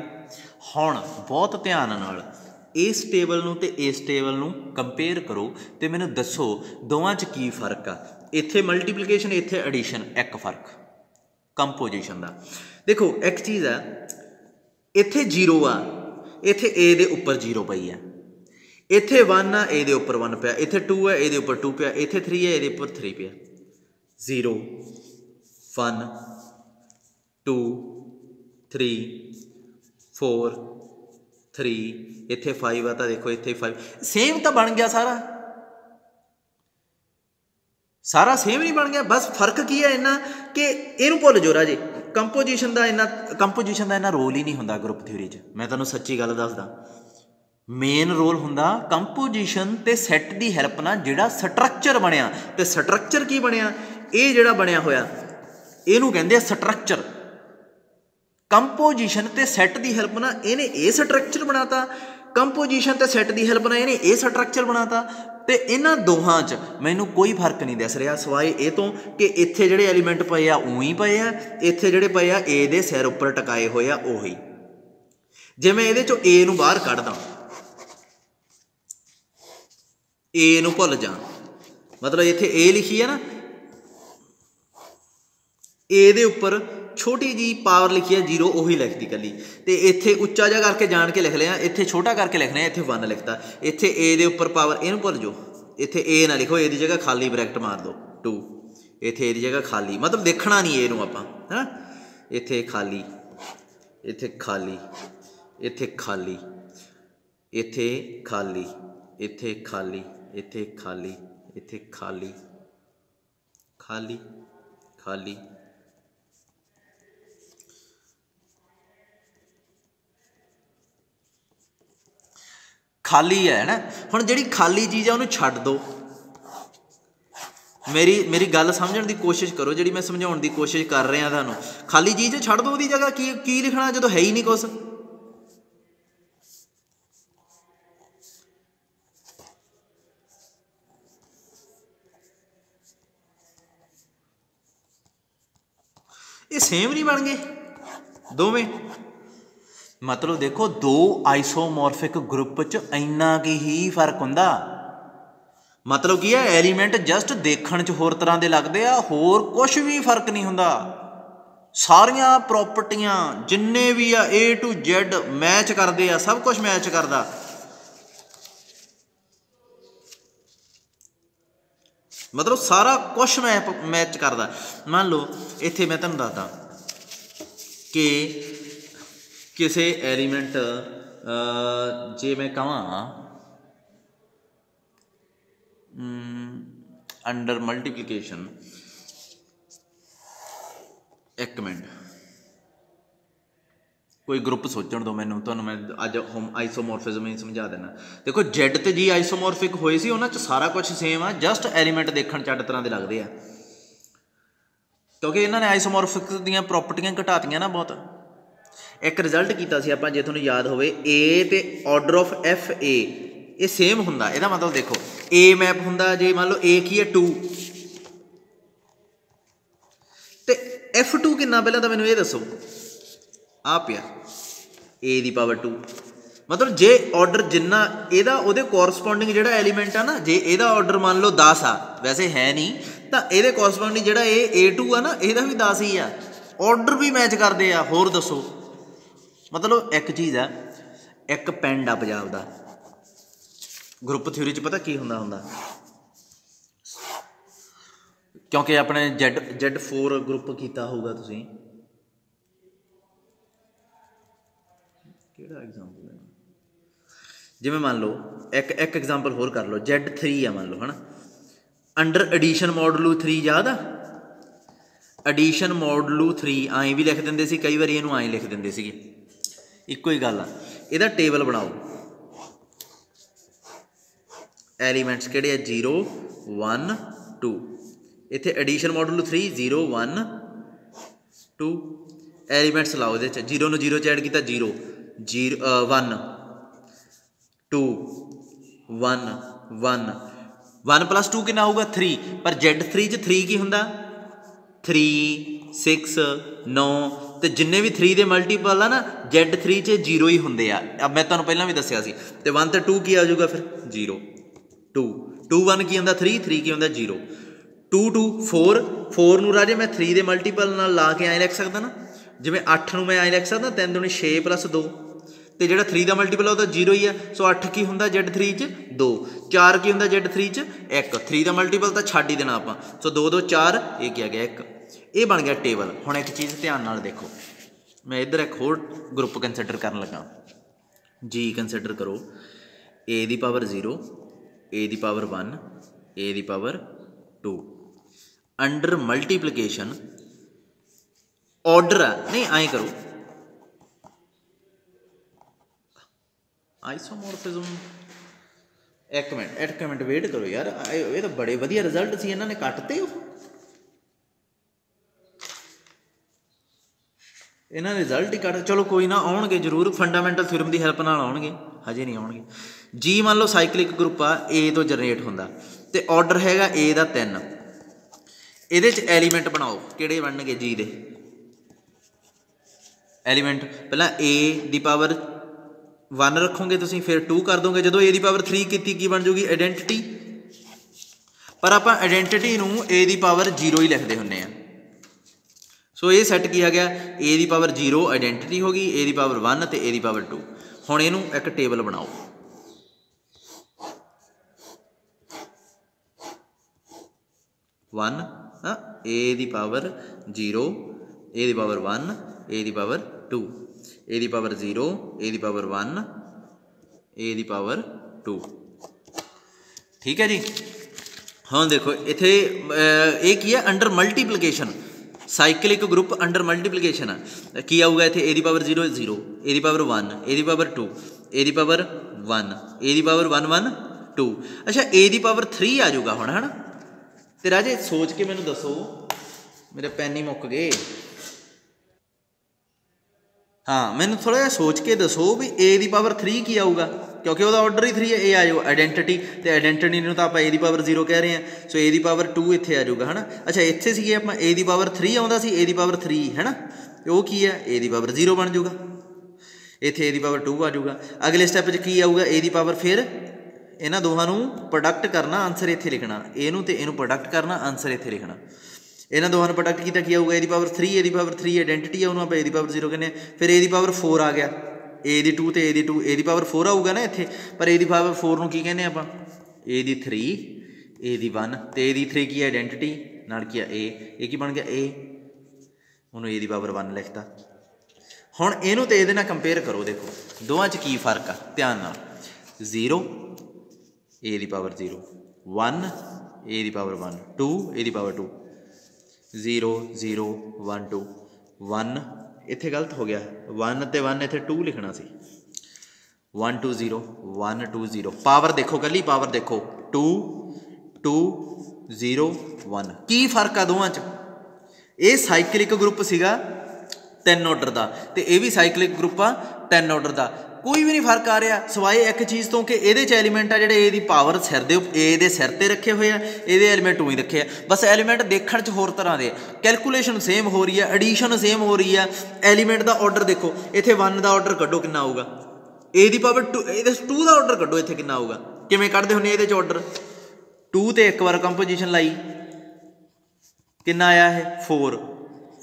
ਹੁਣ ਬਹੁਤ ਧਿਆਨ ਨਾਲ ਇਸ ਟੇਬਲ ਨੂੰ ਅਤੇ ਇਸ ਟੇਬਲ ਨੂੰ ਕੰਪੇਅਰ ਕਰੋ ਅਤੇ ਮੈਨੂੰ ਦੱਸੋ ਦੋਵਾਂ 'ਚ ਕੀ ਫਰਕ ਆ। ਇੱਥੇ ਮਲਟੀਪਲੀਕੇਸ਼ਨ, ਇੱਥੇ ਐਡੀਸ਼ਨ, ਇੱਕ ਫਰਕ ਕੰਪੋਜੀਸ਼ਨ ਦਾ। ਦੇਖੋ ਇੱਕ ਚੀਜ਼ ਆ, ਇੱਥੇ 0 ਆ, ਇੱਥੇ a ਦੇ ਉੱਪਰ 0 ਪਈ ਆ, ਇੱਥੇ 1 ਆ a ਦੇ ਉੱਪਰ 1 ਪਿਆ, ਇੱਥੇ 2 ਆ a ਦੇ ਉੱਪਰ 2 ਪਿਆ, ਇੱਥੇ 3 ਆ ਇਹਦੇ ਉੱਪਰ 3 ਪਿਆ। 0 1 2 3 4 3, ਇੱਥੇ 5 ਆ ਤਾਂ ਦੇਖੋ ਇੱਥੇ 5 ਸੇਮ ਤਾਂ ਬਣ ਗਿਆ। ਸਾਰਾ ਸੇਮ ਨਹੀਂ ਬਣ ਗਿਆ, ਬਸ ਫਰਕ ਕੀ ਹੈ ਇੰਨਾ ਕਿ ਇਹਨੂੰ ਭੁੱਲ ਜਾਓ ਰਾਜੇ। ਕੰਪੋਜੀਸ਼ਨ ਦਾ ਇੰਨਾ ਰੋਲ ਹੀ ਨਹੀਂ ਹੁੰਦਾ ਗਰੁੱਪ ਥਿਊਰੀ 'ਚ। ਮੈਂ ਤੁਹਾਨੂੰ ਸੱਚੀ ਗੱਲ ਦੱਸਦਾ, ਮੇਨ ਰੋਲ ਹੁੰਦਾ ਕੰਪੋਜੀਸ਼ਨ ਅਤੇ ਸੈੱਟ ਦੀ ਹੈਲਪ ਨਾਲ ਜਿਹੜਾ ਸਟਰਕਚਰ ਬਣਿਆ। ਅਤੇ ਸਟਰਕਚਰ ਕੀ ਬਣਿਆ, ਇਹ ਜਿਹੜਾ ਬਣਿਆ ਹੋਇਆ ਇਹਨੂੰ ਕਹਿੰਦੇ ਆ ਸਟਰਕਚਰ। ਕੰਪੋਜੀਸ਼ਨ ਅਤੇ ਸੈੱਟ ਦੀ ਹੈਲਪ ਨਾਲ ਇਹਨੇ ਇਹ ਸਟਰਕਚਰ ਬਣਾਤਾ, ਕੰਪੋਜੀਸ਼ਨ ਅਤੇ ਸੈੱਟ ਦੀ ਹੈਲਪ ਨਾਲ ਇਹਨੇ ਇਹ ਸਟਰਕਚਰ ਬਣਾਤਾ। ਅਤੇ ਇਹਨਾਂ ਦੋਹਾਂ 'ਚ ਮੈਨੂੰ ਕੋਈ ਫਰਕ ਨਹੀਂ ਦਿਸ ਰਿਹਾ ਸਿਵਾਏ ਇਹ ਤੋਂ ਕਿ ਇੱਥੇ ਜਿਹੜੇ ਐਲੀਮੈਂਟ ਪਏ ਆ ਉਹੀ ਪਏ ਆ, ਇੱਥੇ ਜਿਹੜੇ ਪਏ ਆ a ਦੇ ਸਿਰ ਉੱਪਰ ਟਿਕਾਏ ਹੋਏ ਆ ਉਹੀ। ਜੇ ਮੈਂ ਇਹਦੇ 'ਚੋਂ a ਨੂੰ ਬਾਹਰ ਕੱਢਦਾ, ए नूं भुल जा, मतलब इत्थे ए लिखी है ना, ए दे उपर छोटी जी पावर लिखी है 0, उही लिखती कली, तो इत्थे उच्चा जा करके जान के लिख लिया, इत्थे छोटा करके लिखना, इत्थे 1 लिखता, इत्थे ए दे उपर पावर, इनू भुल जाओ, इत्थे ए ना लिखो, ए दी जगह खाली ब्रैकेट मार दो 2, इत्थे ए दी जगह खाली, मतलब देखना नहीं ए नूं आपां, है ना, इत्थे खाली, इत्थे खाली, इत्थे खाली, इत्थे खाली, इत्थे खाली, इत्थे खाली, इत्थे खाली, खाली, खाली, खाली है ना। हुण जिहड़ी खाली चीज़ है उन्हूं छड्ड दो, मेरी गल समझण दी कोशिश करो, जिहड़ी मैं समझाउण दी कोशिश कर रहा तुहानूं, खाली चीज़ छड्ड दो, उहदी जगह की लिखना जदों है ही नहीं कुछ। ये सेम नहीं बन गए दोवें, मतलब देखो दो आइसोमॉर्फिक ग्रुप च इन्ना की ही फर्क हुंदा, मतलब की है एलीमेंट जस्ट देखण च होर तरह के लगते आ, होर कुछ भी फर्क नहीं हुंदा, सारियां प्रॉपर्टियां जिन्ने भी आ A to Z मैच करते आ, सब कुछ मैच करता, मतलब सारा कुछ मैच करता। मान लो इत्थे मैं तुहानूं दसदा कि किसी एलीमेंट जे मैं कहां अंडर मल्टीप्लीकेशन, एक मिनट कोई ग्रुप सोचण दो मैनूं, तुहानूं मैं अज होम आइसोमॉर्फिज्म ही समझा देना। देखो जेड ते जी आइसोमॉर्फिक होए सी, उन्हां च सारा कुछ सेम आ, जस्ट एलीमेंट देखण च अड तरह के लगते हैं, क्योंकि इन्होंने आइसोमॉर्फिक दीयां प्रॉपर्टियां घटातियां ना बहुत। एक रिजल्ट किया सी आपां, जे तुहानूं याद होवे, ए ते ऑर्डर ऑफ एफ ए ये सेम हुंदा, इहदा मतलब देखो ए मैप हुंदा, जे मान लो ए की है 2 ते F2 कितना, पहले तो मैनूं ये दसो, आ पिया ए दी पावर 2, मतलब जे ऑर्डर जिन्ना इहदा उहदे कोरसपोंडिंग जिहड़ा एलीमेंट आ ना, जे इहदा ऑर्डर मान लो 10 आ, वैसे है नहीं, तो इहदे कोरसपोंडिंग जिहड़ा A2 आ ना, इहदा भी 10 ही आ, ऑर्डर भी मैच करते आ। होर दसो, मतलब एक चीज़ आ, एक पिंड आ पंजाब दा, ग्रुप थ्योरी च पता की हुंदा, क्योंकि अपने Z4 ग्रुप किया होगा तुसीं, किहड़ा एग्जाम्पल है, जिवें मान लो एक एग्जाम्पल होर कर लो, Z3 है मान लो, है ना, अंडर एडिशन मॉडलू 3 याद आ, एडिशन मॉडलू 3 आए भी लिख देंगे सी, कई बार इनू आए लिख देंगे सी, इक्को ही गल आ, इहदा टेबल बनाओ, एलीमेंट्स किहड़े आ 0 1 2, इत्थे एडिशन मॉडलू 3 0 1 2, एलीमेंट्स लाओ, इहदे 0 नूं 0 च ऐड किया 0 0 1 2 1 1 1 प्लस 2 कितना होगा 3, पर Z3 च 3 की हुंदा 3 6 9, तो जिन्ने भी 3 के मल्टीपल आ ना Z3 च 0 ही होंगे आ। अब मैं तुहानूं पहलां भी दस्सिया सी, तो 1 तो 2 की आ जाऊगा, फिर 0 2 2 1 की होंदा 3 3 की होंदा 0 2 2 4 4 नूं राजे मैं 3 के मल्टीपल नाल ला के ऐ लिख सकदा ना, जिवें 8 नूं मैं ऐ लिख सकदा 3 दूनी 6 प्लस 2, तो जो 3 का मल्टीपल है वह 0 ही है, सो 8 की होंदा Z3 च 2, 4 की होंदा Z3 च 1, 3 का मल्टीपल तो छड्ड ही देना आपां, सो 2 2 4, ये क्या गया 1, ये बन गया टेबल। हुण एक चीज़ ध्यान नाल देखो, मैं इधर एक होर ग्रुप कंसिडर करन लगा, जी कंसिडर करो, A दी पावर 0, A दी पावर 1, A दी पावर 2, अंडर मल्टीप्लीकेशन ऑर्डर है नहीं, आए करो आइसोमॉर्फिज्म, एक मिनट वेट करो यार, ये तो बड़े वधिया रिजल्ट सी, इन्होंने कटते हो, इन्होंने रिजल्ट ही कट, चलो कोई ना आउणगे जरूर, फंडामेंटल थ्योरम की हैल्प नाल आउणगे, हजे नहीं आउणगे। जी मान लो साइकलिक ग्रुप आ, ए तो जनरेट होंदा, तो ऑर्डर हैगा ए दा 3, इहदे च एलीमेंट बनाओ, किहड़े बनणगे जी दे एलीमेंट, पहला ए दी पावर 1 रखोगे तुसीं, फिर 2 कर दोगे, जो ए दी पावर 3 की बन जूगी आइडेंटिटी पर आप आइडेंटिटी नूं ए दी पावर 0 ही लिखते हुंदे आ। सो ये सैट की आ गया ए दी पावर 0 आइडेंटिटी हो गई, ए दी पावर 1 तो ए दी पावर 2। हुण इहनूं एक टेबल बनाओ, 1 a the power 0 a the power 1 a the power 2 a the power 0 a the power 1 a the power 2। ठीक है जी। हाँ देखो इत्थे ये की है under multiplication, cyclic group under multiplication है। की आऊगा इत्थे a the power 0 0 a the power 1 a the power 2 a the power 1 a the power 1 1 2। अच्छा ए दी पावर 3 आ जाऊगा हुण, है ना। तो राजे सोच के मैनू दसो, मेरे पैन ही मुक गए। हाँ मैनू थोड़ा जिहा सोच के दसो भी ए दी पावर 3 की आऊगा, क्योंकि वह ऑर्डर ही 3 है। ए आ जाओ आइडेंटिटी, तो आइडेंटिटी तो आप ए दी पावर 0 कह रहे हैं, सो ए दी पावर 2 इत्थे आ जाऊगा, है ना। अच्छा इत्थे सी आप ए दी पावर 3 आउंदा सी, ए दी पावर 3 है ना, वो की है ए दी पावर 0 बन जाऊगा, इत्थे ए दी पावर 2 आ जाऊगा। अगले स्टैप की आऊगा ए दी पावर, फिर इन्हां दोहां नूं प्रोडक्ट करना, आंसर इत्थे लिखना, इहनूं ते इहनूं प्रोडक्ट करना, आंसर इत्थे लिखना। इन्हां दोहां नूं प्रोडक्ट कीता की आऊगा a the power 3 a the power 3 identity है, उन्होंने आप ए दी पावर 0 कहने। फिर ए दी पावर 4 आ गया, ए दी 2 तो ए दी 2 ए दी पावर 4 आऊगा ना इत्थे, पर ए दी पावर 4 नूं की कहने आपां ए दी 3 ए दी 1 तो ए दी 3 की आइडेंटिटी नाल की ए की बन गया ए, उन्होंने ए दी पावर 1 लिखता। हुण इहनूं ते इहदे नाल कंपेयर करो, देखो दोवां च की फर्क आ, ध्यान नाल। 0 a the power 0 1 a the power 1 2 a the power 2 0 0 1 2 1 इत्थे गलत हो गया, 1 ते 1 इत्थे 2 लिखना सी, 1 2 0 1 2 0। पावर देखो, कली पावर देखो, 2 2 0 1। की फर्क आ दोवां च? ये साइकलिक ग्रुप सीगा 3 ऑर्डर का, तो यह भी साइकलिक ग्रुप आ 3 ऑर्डर का। कोई भी नहीं फर्क आ रहा सवाए एक चीज़ तो कि ये एलीमेंट आ जोड़े ए पावर सिर दे ए सिर ते रखे हुए हैं, ये एलीमेंट उई रखे हैं, बस एलीमेंट देखने च होर तरह के, कैलकुलेशन सेम हो रही है, एडिशन सेम हो रही है। एलीमेंट का ऑर्डर देखो, इत्थे 1 का ऑर्डर कड्डो कितना आऊगा, ए दी पावर 2 2 का ऑर्डर कड्डो, इत्थे कितना आऊगा, किवें कढदे हुंदे ये ऑर्डर 2 ते एक बार कंपोजिशन लाई कितना आया है 4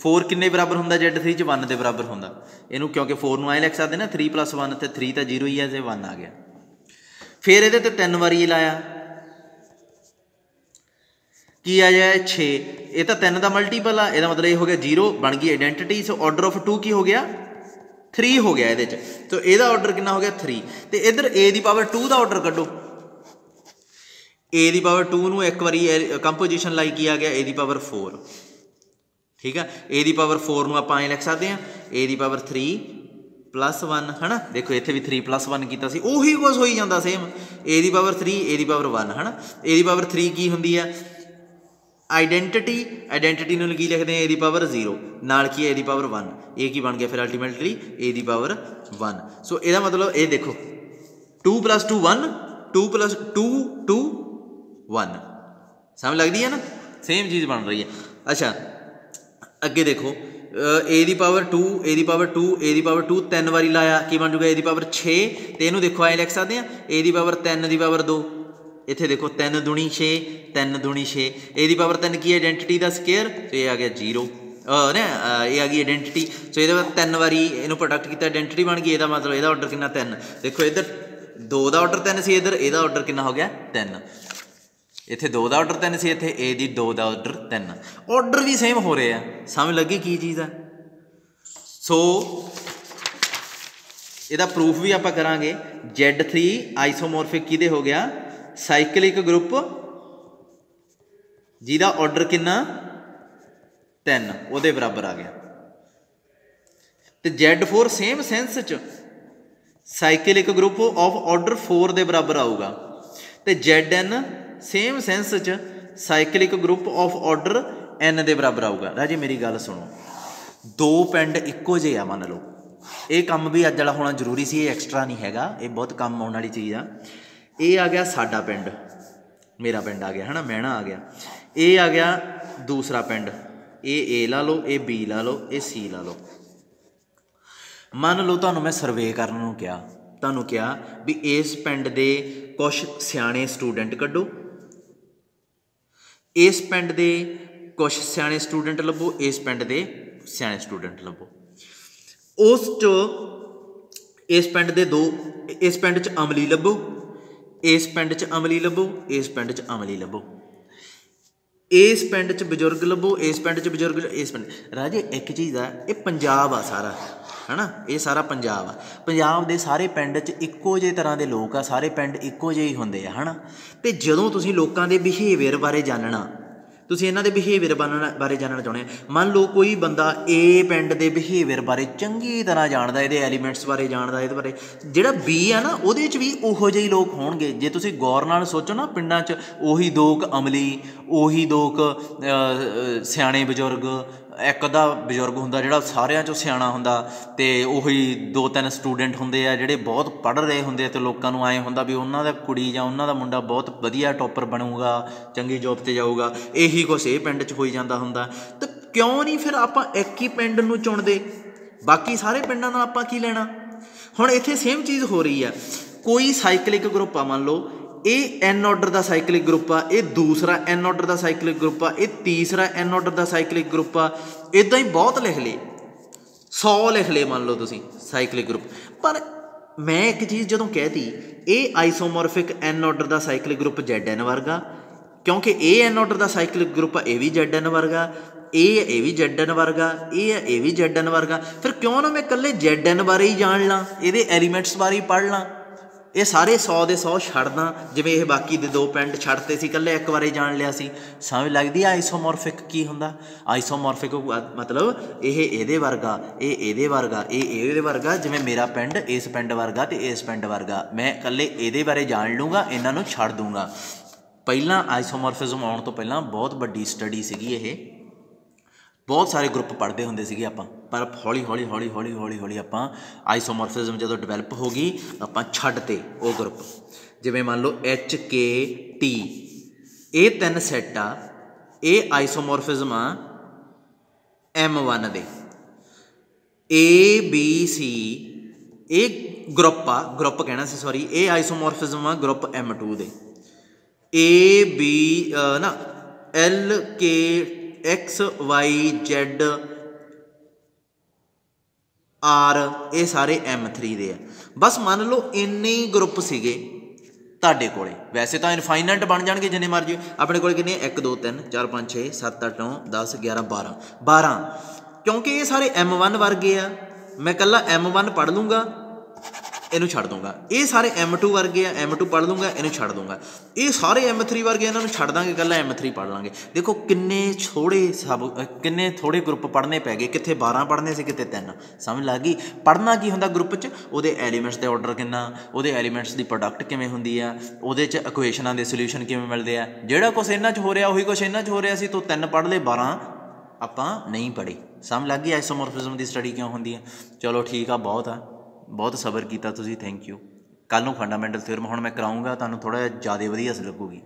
4 किन्ने बराबर होंदा, Z3 च 1 के बराबर होंदा। इनू क्योंकि 4 नूं ऐ लिख सकते ना 3 + 1 तो 3 तो 0 ही है, तो 1 आ गया। फिर ये 3 वारी लाया की आ जाए 6, ये तो 3 का मल्टीपल आ, यदा मतलब ये हो गया 0 बन गई आइडेंटिटी। सो ऑर्डर ऑफ 2 की हो गया 3 हो गया ये, तो यदा ऑर्डर कितना हो गया 3। तो इधर ए दी पावर 2 का ऑर्डर कड्डो, ए दी पावर 2 नूं एक बारी कंपोजिशन लाई की आ गया ए दी पावर 4। ठीक है, ए दी पावर 4 नूं आपां लिख सकते हैं ए दी पावर 3 + 1, है ना। देखो इत्थे भी 3 + 1 कीता सी, उही कुछ होई जांदा same, A the power 3 a the power 1, है ना। ए दी पावर 3 की हुंदी है आइडेंटिटी, आइडेंटिटी नूं की लिखते हैं ए दी पावर 0 नाल की ए दी पावर 1, ये की बन गया फिर अल्टीमेटली ए दी पावर 1। सो ਇਹਦਾ मतलब ये देखो 2 + 2 1 2 + 2 2 1, समझ लगती है ना, सेम चीज़ बन रही है। अच्छा अगे देखो a the power 2 a the power 2 a the power 2 3 वारी लाया की बन जूगा ए दी पावर 6। तो इनू देखो ऐ लिख सकते हैं ए दी पावर 3 दी पावर 2, इत्थे देखो 3 दूनी 6 3 दूनी 6, ए दी पावर 3 की आइडेंटिटी का स्केयर, तो ये आ गया 0 ना, ये आ गई आइडेंटिटी। सो ये 3 वारी इनू प्रोडक्ट किया आइडेंटिटी बन गई, यदा मतलब यदा ऑर्डर कितना 3। देखो इधर 2 का ऑर्डर 3 सी, इधर यदा ऑर्डर कितना हो गया 3, इत्थे 2 का ऑर्डर 3 सी, इत्थे ए दी 2 का ऑर्डर 3, ऑर्डर भी सेम हो रहे हैं। समझ लगी की चीज़ है। सो ਇਹਦਾ प्रूफ भी आप करांगे। Z3 आइसोमोरफिक किहदे हो गया, साइकलिक ग्रुप जिहदा ऑर्डर कितना 3 ਉਹਦੇ बराबर आ गया। तो Z4 सेम सेंस च साइकलिक ग्रुप ऑफ ऑर्डर 4 के बराबर आऊगा। तो Zn सेम सेंस च cyclic group of order n के बराबर आऊगा। राजे मेरी गल सुनो, 2 पिंड इक्को जे आ मान लो, ये काम भी अज वाला होना जरूरी सी, ये एक्सट्रा नहीं हैगा, ये बहुत काम आने वाली चीज़ आ। ये आ गया साडा पिंड, मेरा पिंड आ गया है ना, मैणा आ गया। ये आ गया दूसरा पिंड, ये ए ला लो, ये बी ला लो, ये सी ला लो। मान लो तुहानूं मैं सर्वे करन नूं कहा, तुहानूं कहा भी इस पिंड दे कुछ सियाणे स्टूडेंट कड्डो इस पिंड दे कुछ सियाणे स्टूडेंट लभो, इस पिंड दे सियाणे स्टूडेंट लभो। उस चो इस पिंड दे दो, इस पिंड च अमली लभो, इस पिंड च अमली लभो, इस पिंड च अमली लभो, इस पिंड च बजुर्ग लभो, इस पिंड च बजुर्ग, इस पिंड। राजे एक चीज़ आ, ये पंजाब आ सारा, है ना, ये सारा पंजाब आ। पंजाब दे सारे पिंड च इक्को जे तरह के लोग आ, सारे पिंड इक्को जे ही होंदे आ, है ना। तो जदों तुसीं लोकां दे बिहेवियर बारे जानना, तुसीं इन्हां दे बिहेवियर बारे जानना चाहुंदे हो, मान लो कोई बंदा ए पिंड दे बिहेवियर बारे चंगी तरह जानदा, इहदे एलीमेंट्स बारे जानदा, इहदे बारे, जिहड़ा बी है ना उहदे च भी उहो ਜਿਹੇ लोग होणगे। जे तुसीं गौर नाल सोचो ना, पिंडां च ਉਹੀ ਦੋ ਕੁ अमली, ਉਹੀ ਦੋ ਕੁ ਸਿਆਣੇ ਬਜ਼ੁਰਗ, ਇੱਕ ਅੱਧਾ ਬਜ਼ੁਰਗ ਹੁੰਦਾ ਜਿਹੜਾ ਸਾਰਿਆਂ 'ਚੋਂ ਸਿਆਣਾ ਹੁੰਦਾ, ਅਤੇ ਉਹੀ 2-3 ਸਟੂਡੈਂਟ ਹੁੰਦੇ ਆ ਜਿਹੜੇ ਬਹੁਤ ਪੜ੍ਹ ਰਹੇ ਹੁੰਦੇ ਆ, ਅਤੇ ਲੋਕਾਂ ਨੂੰ ਐਂ ਹੁੰਦਾ ਵੀ ਉਹਨਾਂ ਦਾ ਕੁੜੀ ਜਾਂ ਉਹਨਾਂ ਦਾ ਮੁੰਡਾ ਬਹੁਤ ਵਧੀਆ ਟੋਪਰ ਬਣੂਗਾ, ਚੰਗੀ ਜੋਬ 'ਤੇ ਜਾਊਗਾ। ਇਹੀ ਕੁਛ ਇਹ ਪਿੰਡ 'ਚ ਹੋਈ ਜਾਂਦਾ ਹੁੰਦਾ। ਤਾਂ ਕਿਉਂ ਨਹੀਂ ਫਿਰ ਆਪਾਂ ਇੱਕ ਹੀ ਪਿੰਡ ਨੂੰ ਚੁਣਦੇ, ਬਾਕੀ ਸਾਰੇ ਪਿੰਡਾਂ ਨਾਲ ਆਪਾਂ ਕੀ ਲੈਣਾ। ਹੁਣ ਇੱਥੇ ਸੇਮ ਚੀਜ਼ ਹੋ ਰਹੀ ਆ, ਕੋਈ ਸਾਈਕਲਿਕ ਗਰੁੱਪ ਆ, ਮੰਨ ਲਓ ਇਹ ਐਨ ਆਰਡਰ ਦਾ ਸਾਈਕਲਿਕ ਗਰੁੱਪ ਆ, ਇਹ ਦੂਸਰਾ ਐਨ ਆਰਡਰ ਦਾ ਸਾਈਕਲਿਕ ਗਰੁੱਪ ਆ, ਇਹ ਤੀਸਰਾ ਐਨ ਆਰਡਰ ਦਾ ਸਾਈਕਲਿਕ ਗਰੁੱਪ ਆ। ਇੱਦਾਂ ਹੀ ਬਹੁਤ ਲਿਖ ਲਏ, 100 ਲਿਖ ਲਏ ਮੰਨ ਲਓ ਤੁਸੀਂ ਸਾਈਕਲਿਕ ਗਰੁੱਪ। ਪਰ ਮੈਂ ਇੱਕ ਚੀਜ਼ ਜਦੋਂ ਕਹਿਤੀ, ਇਹ ਆਈਸੋਮੋਰਫਿਕ ਐਨ ਆਰਡਰ ਦਾ ਸਾਈਕਲਿਕ ਗਰੁੱਪ ZN ਵਰਗਾ, ਕਿਉਂਕਿ ਇਹ ਐਨ ਆਰਡਰ ਦਾ ਸਾਈਕਲਿਕ ਗਰੁੱਪ ਆ, ਇਹ ਵੀ ZN ਵਰਗਾ, ਇਹ ਵੀ ZN ਵਰਗਾ, ਇਹ ਵੀ ZN ਵਰਗਾ। ਫਿਰ ਕਿਉਂ ਨਾ ਮੈਂ ਇਕੱਲੇ ZN ਬਾਰੇ ਹੀ ਜਾਣ ਲਾਂ, ਇਹਦੇ ਐਲੀਮੈਂਟਸ ਬਾਰੇ ਹੀ ਪੜ੍ਹ ਲਾਂ, ਇਹ ਸਾਰੇ 100 ਦੇ 100 ਛੱਡਦਾ, ਜਿਵੇਂ ਇਹ ਬਾਕੀ ਦੇ 2 ਪਿੰਡ ਛੱਡਤੇ ਸੀ, ਇਕੱਲੇ ਇੱਕ ਵਾਰੀ ਜਾਣ ਲਿਆ ਸੀ। ਸਮਝ ਲੱਗਦੀ ਆ ਆਈਸੋਮੋਰਫਿਕ ਕੀ ਹੁੰਦਾ। ਆਈਸੋਮੋਰਫਿਕ ਮਤਲਬ ਇਹ ਇਹਦੇ ਵਰਗਾ, ਇਹ ਇਹਦੇ ਵਰਗਾ, ਇਹ ਇਹਦੇ ਵਰਗਾ, ਜਿਵੇਂ ਮੇਰਾ ਪਿੰਡ ਇਸ ਪਿੰਡ ਵਰਗਾ ਅਤੇ ਇਸ ਪਿੰਡ ਵਰਗਾ, ਮੈਂ ਇਕੱਲੇ ਇਹਦੇ ਬਾਰੇ ਜਾਣ ਲੂੰਗਾ, ਇਹਨਾਂ ਨੂੰ ਛੱਡ ਦੂੰਗਾ। ਪਹਿਲਾਂ ਆਈਸੋਮੋਰਫਿਜ਼ਮ ਆਉਣ ਤੋਂ ਪਹਿਲਾਂ ਬਹੁਤ ਵੱਡੀ ਸਟੱਡੀ ਸੀਗੀ ਇਹ, ਬਹੁਤ ਸਾਰੇ ਗਰੁੱਪ ਪੜ੍ਹਦੇ ਹੁੰਦੇ ਸੀਗੇ ਆਪਾਂ, ਪਰ ਹੌਲੀ ਹੌਲੀ ਹੌਲੀ ਹੌਲੀ ਹੌਲੀ ਹੌਲੀ ਆਪਾਂ ਆਈਸੋਮੋਰਫਿਜ਼ਮ ਜਦੋਂ ਡਿਵੈਲਪ ਹੋ ਗਈ ਆਪਾਂ ਛੱਡਤੇ ਉਹ ਗਰੁੱਪ। ਜਿਵੇਂ ਮੰਨ ਲਓ HKT, ਇਹ 3 ਸੈੱਟ ਆ, ਇਹ ਆਈਸੋਮੋਰਫਿਜ਼ਮ ਆ M1 ਦੇ। ABC ਇਹ ਗਰੁੱਪ ਆ, ਗਰੁੱਪ ਕਹਿਣਾ ਸੀ ਸੌਰੀ, ਇਹ ਆਈਸੋਮੋਰਫਿਜ਼ਮ ਆ ਗਰੁੱਪ M2 ਦੇ। AB ਨਾ LKXYZR ਇਹ ਸਾਰੇ M3 ਦੇ ਆ। ਬਸ ਮੰਨ ਲਓ ਇੰਨੇ ਹੀ ਗਰੁੱਪ ਸੀਗੇ ਤੁਹਾਡੇ ਕੋਲੇ। ਵੈਸੇ ਤਾਂ ਇਨਫਾਈਨਾਈਟ ਬਣ ਜਾਣਗੇ ਜਿੰਨੇ ਮਰਜ਼ੀ, ਆਪਣੇ ਕੋਲ ਕਿੰਨੇ 1 2 3 4 5 6 7 8 9 10 11 12, ਕਿਉਂਕਿ ਇਹ ਸਾਰੇ M1 ਵਰਗੇ ਆ। ਮੈਂ ਇਕੱਲਾ M1 ਪੜ੍ਹ ਲੂੰਗਾ, ਇਹਨੂੰ ਛੱਡ ਦੂੰਗਾ। ਇਹ ਸਾਰੇ M2 ਵਰਗੇ ਆ, M2 ਪੜ੍ਹ ਲੂੰਗਾ, ਇਹਨੂੰ ਛੱਡ ਦੂੰਗਾ। ਇਹ ਸਾਰੇ M3 ਵਰਗੇ, ਇਹਨਾਂ ਨੂੰ ਛੱਡ ਦਾਂਗੇ, ਇਕੱਲਾ M3 ਪੜ੍ਹ ਲਾਂਗੇ। ਦੇਖੋ ਕਿੰਨੇ ਥੋੜ੍ਹੇ ਗਰੁੱਪ ਪੜ੍ਹਨੇ ਪੈ ਗਏ, ਕਿੱਥੇ 12 ਪੜ੍ਹਨੇ ਸੀ, ਕਿਤੇ 3। ਸਮਝ ਲੱਗ ਗਈ। ਪੜ੍ਹਨਾ ਕੀ ਹੁੰਦਾ ਗਰੁੱਪ 'ਚ, ਉਹਦੇ ਐਲੀਮੈਂਟਸ ਦੇ ਆਰਡਰ ਕਿੰਨਾ, ਉਹਦੇ ਐਲੀਮੈਂਟਸ ਦੀ ਪ੍ਰੋਡਕਟ ਕਿਵੇਂ ਹੁੰਦੀ ਆ, ਉਹਦੇ 'ਚ ਇਕੁਏਸ਼ਨਾਂ ਦੇ ਸੋਲਿਊਸ਼ਨ ਕਿਵੇਂ ਮਿਲਦੇ ਆ। ਜਿਹੜਾ ਕੁਛ ਇਹਨਾਂ 'ਚ ਹੋ ਰਿਹਾ ਉਹੀ ਕੁਛ ਇਹਨਾਂ 'ਚ ਹੋ ਰਿਹਾ ਸੀ। ਤੂੰ 3 ਪੜ੍ਹ ਲਏ, 12 ਆਪਾਂ ਨਹੀਂ ਪੜ੍ਹੇ। ਸਮਝ ਲੱਗ ਗਈ ਆਈਸੋਮੋਰਫਿਜ਼ਮ ਦੀ ਸਟੱਡੀ ਕਿਉਂ ਹੁੰਦੀ ਆ। ਚਲੋ ਠੀਕ ਆ, ਬਹੁਤ ਸਬਰ ਕੀਤਾ ਤੁਸੀਂ, ਥੈਂਕ ਯੂ। ਕੱਲ੍ਹ ਨੂੰ ਫੰਡਾਮੈਂਟਲ ਥਿਊਰਮ ਹੁਣ ਮੈਂ ਕਰਾਊਂਗਾ, ਤੁਹਾਨੂੰ ਥੋੜ੍ਹਾ ਜਿਹਾ ਜ਼ਿਆਦਾ ਵਧੀਆ ਲੱਗੂਗੀ।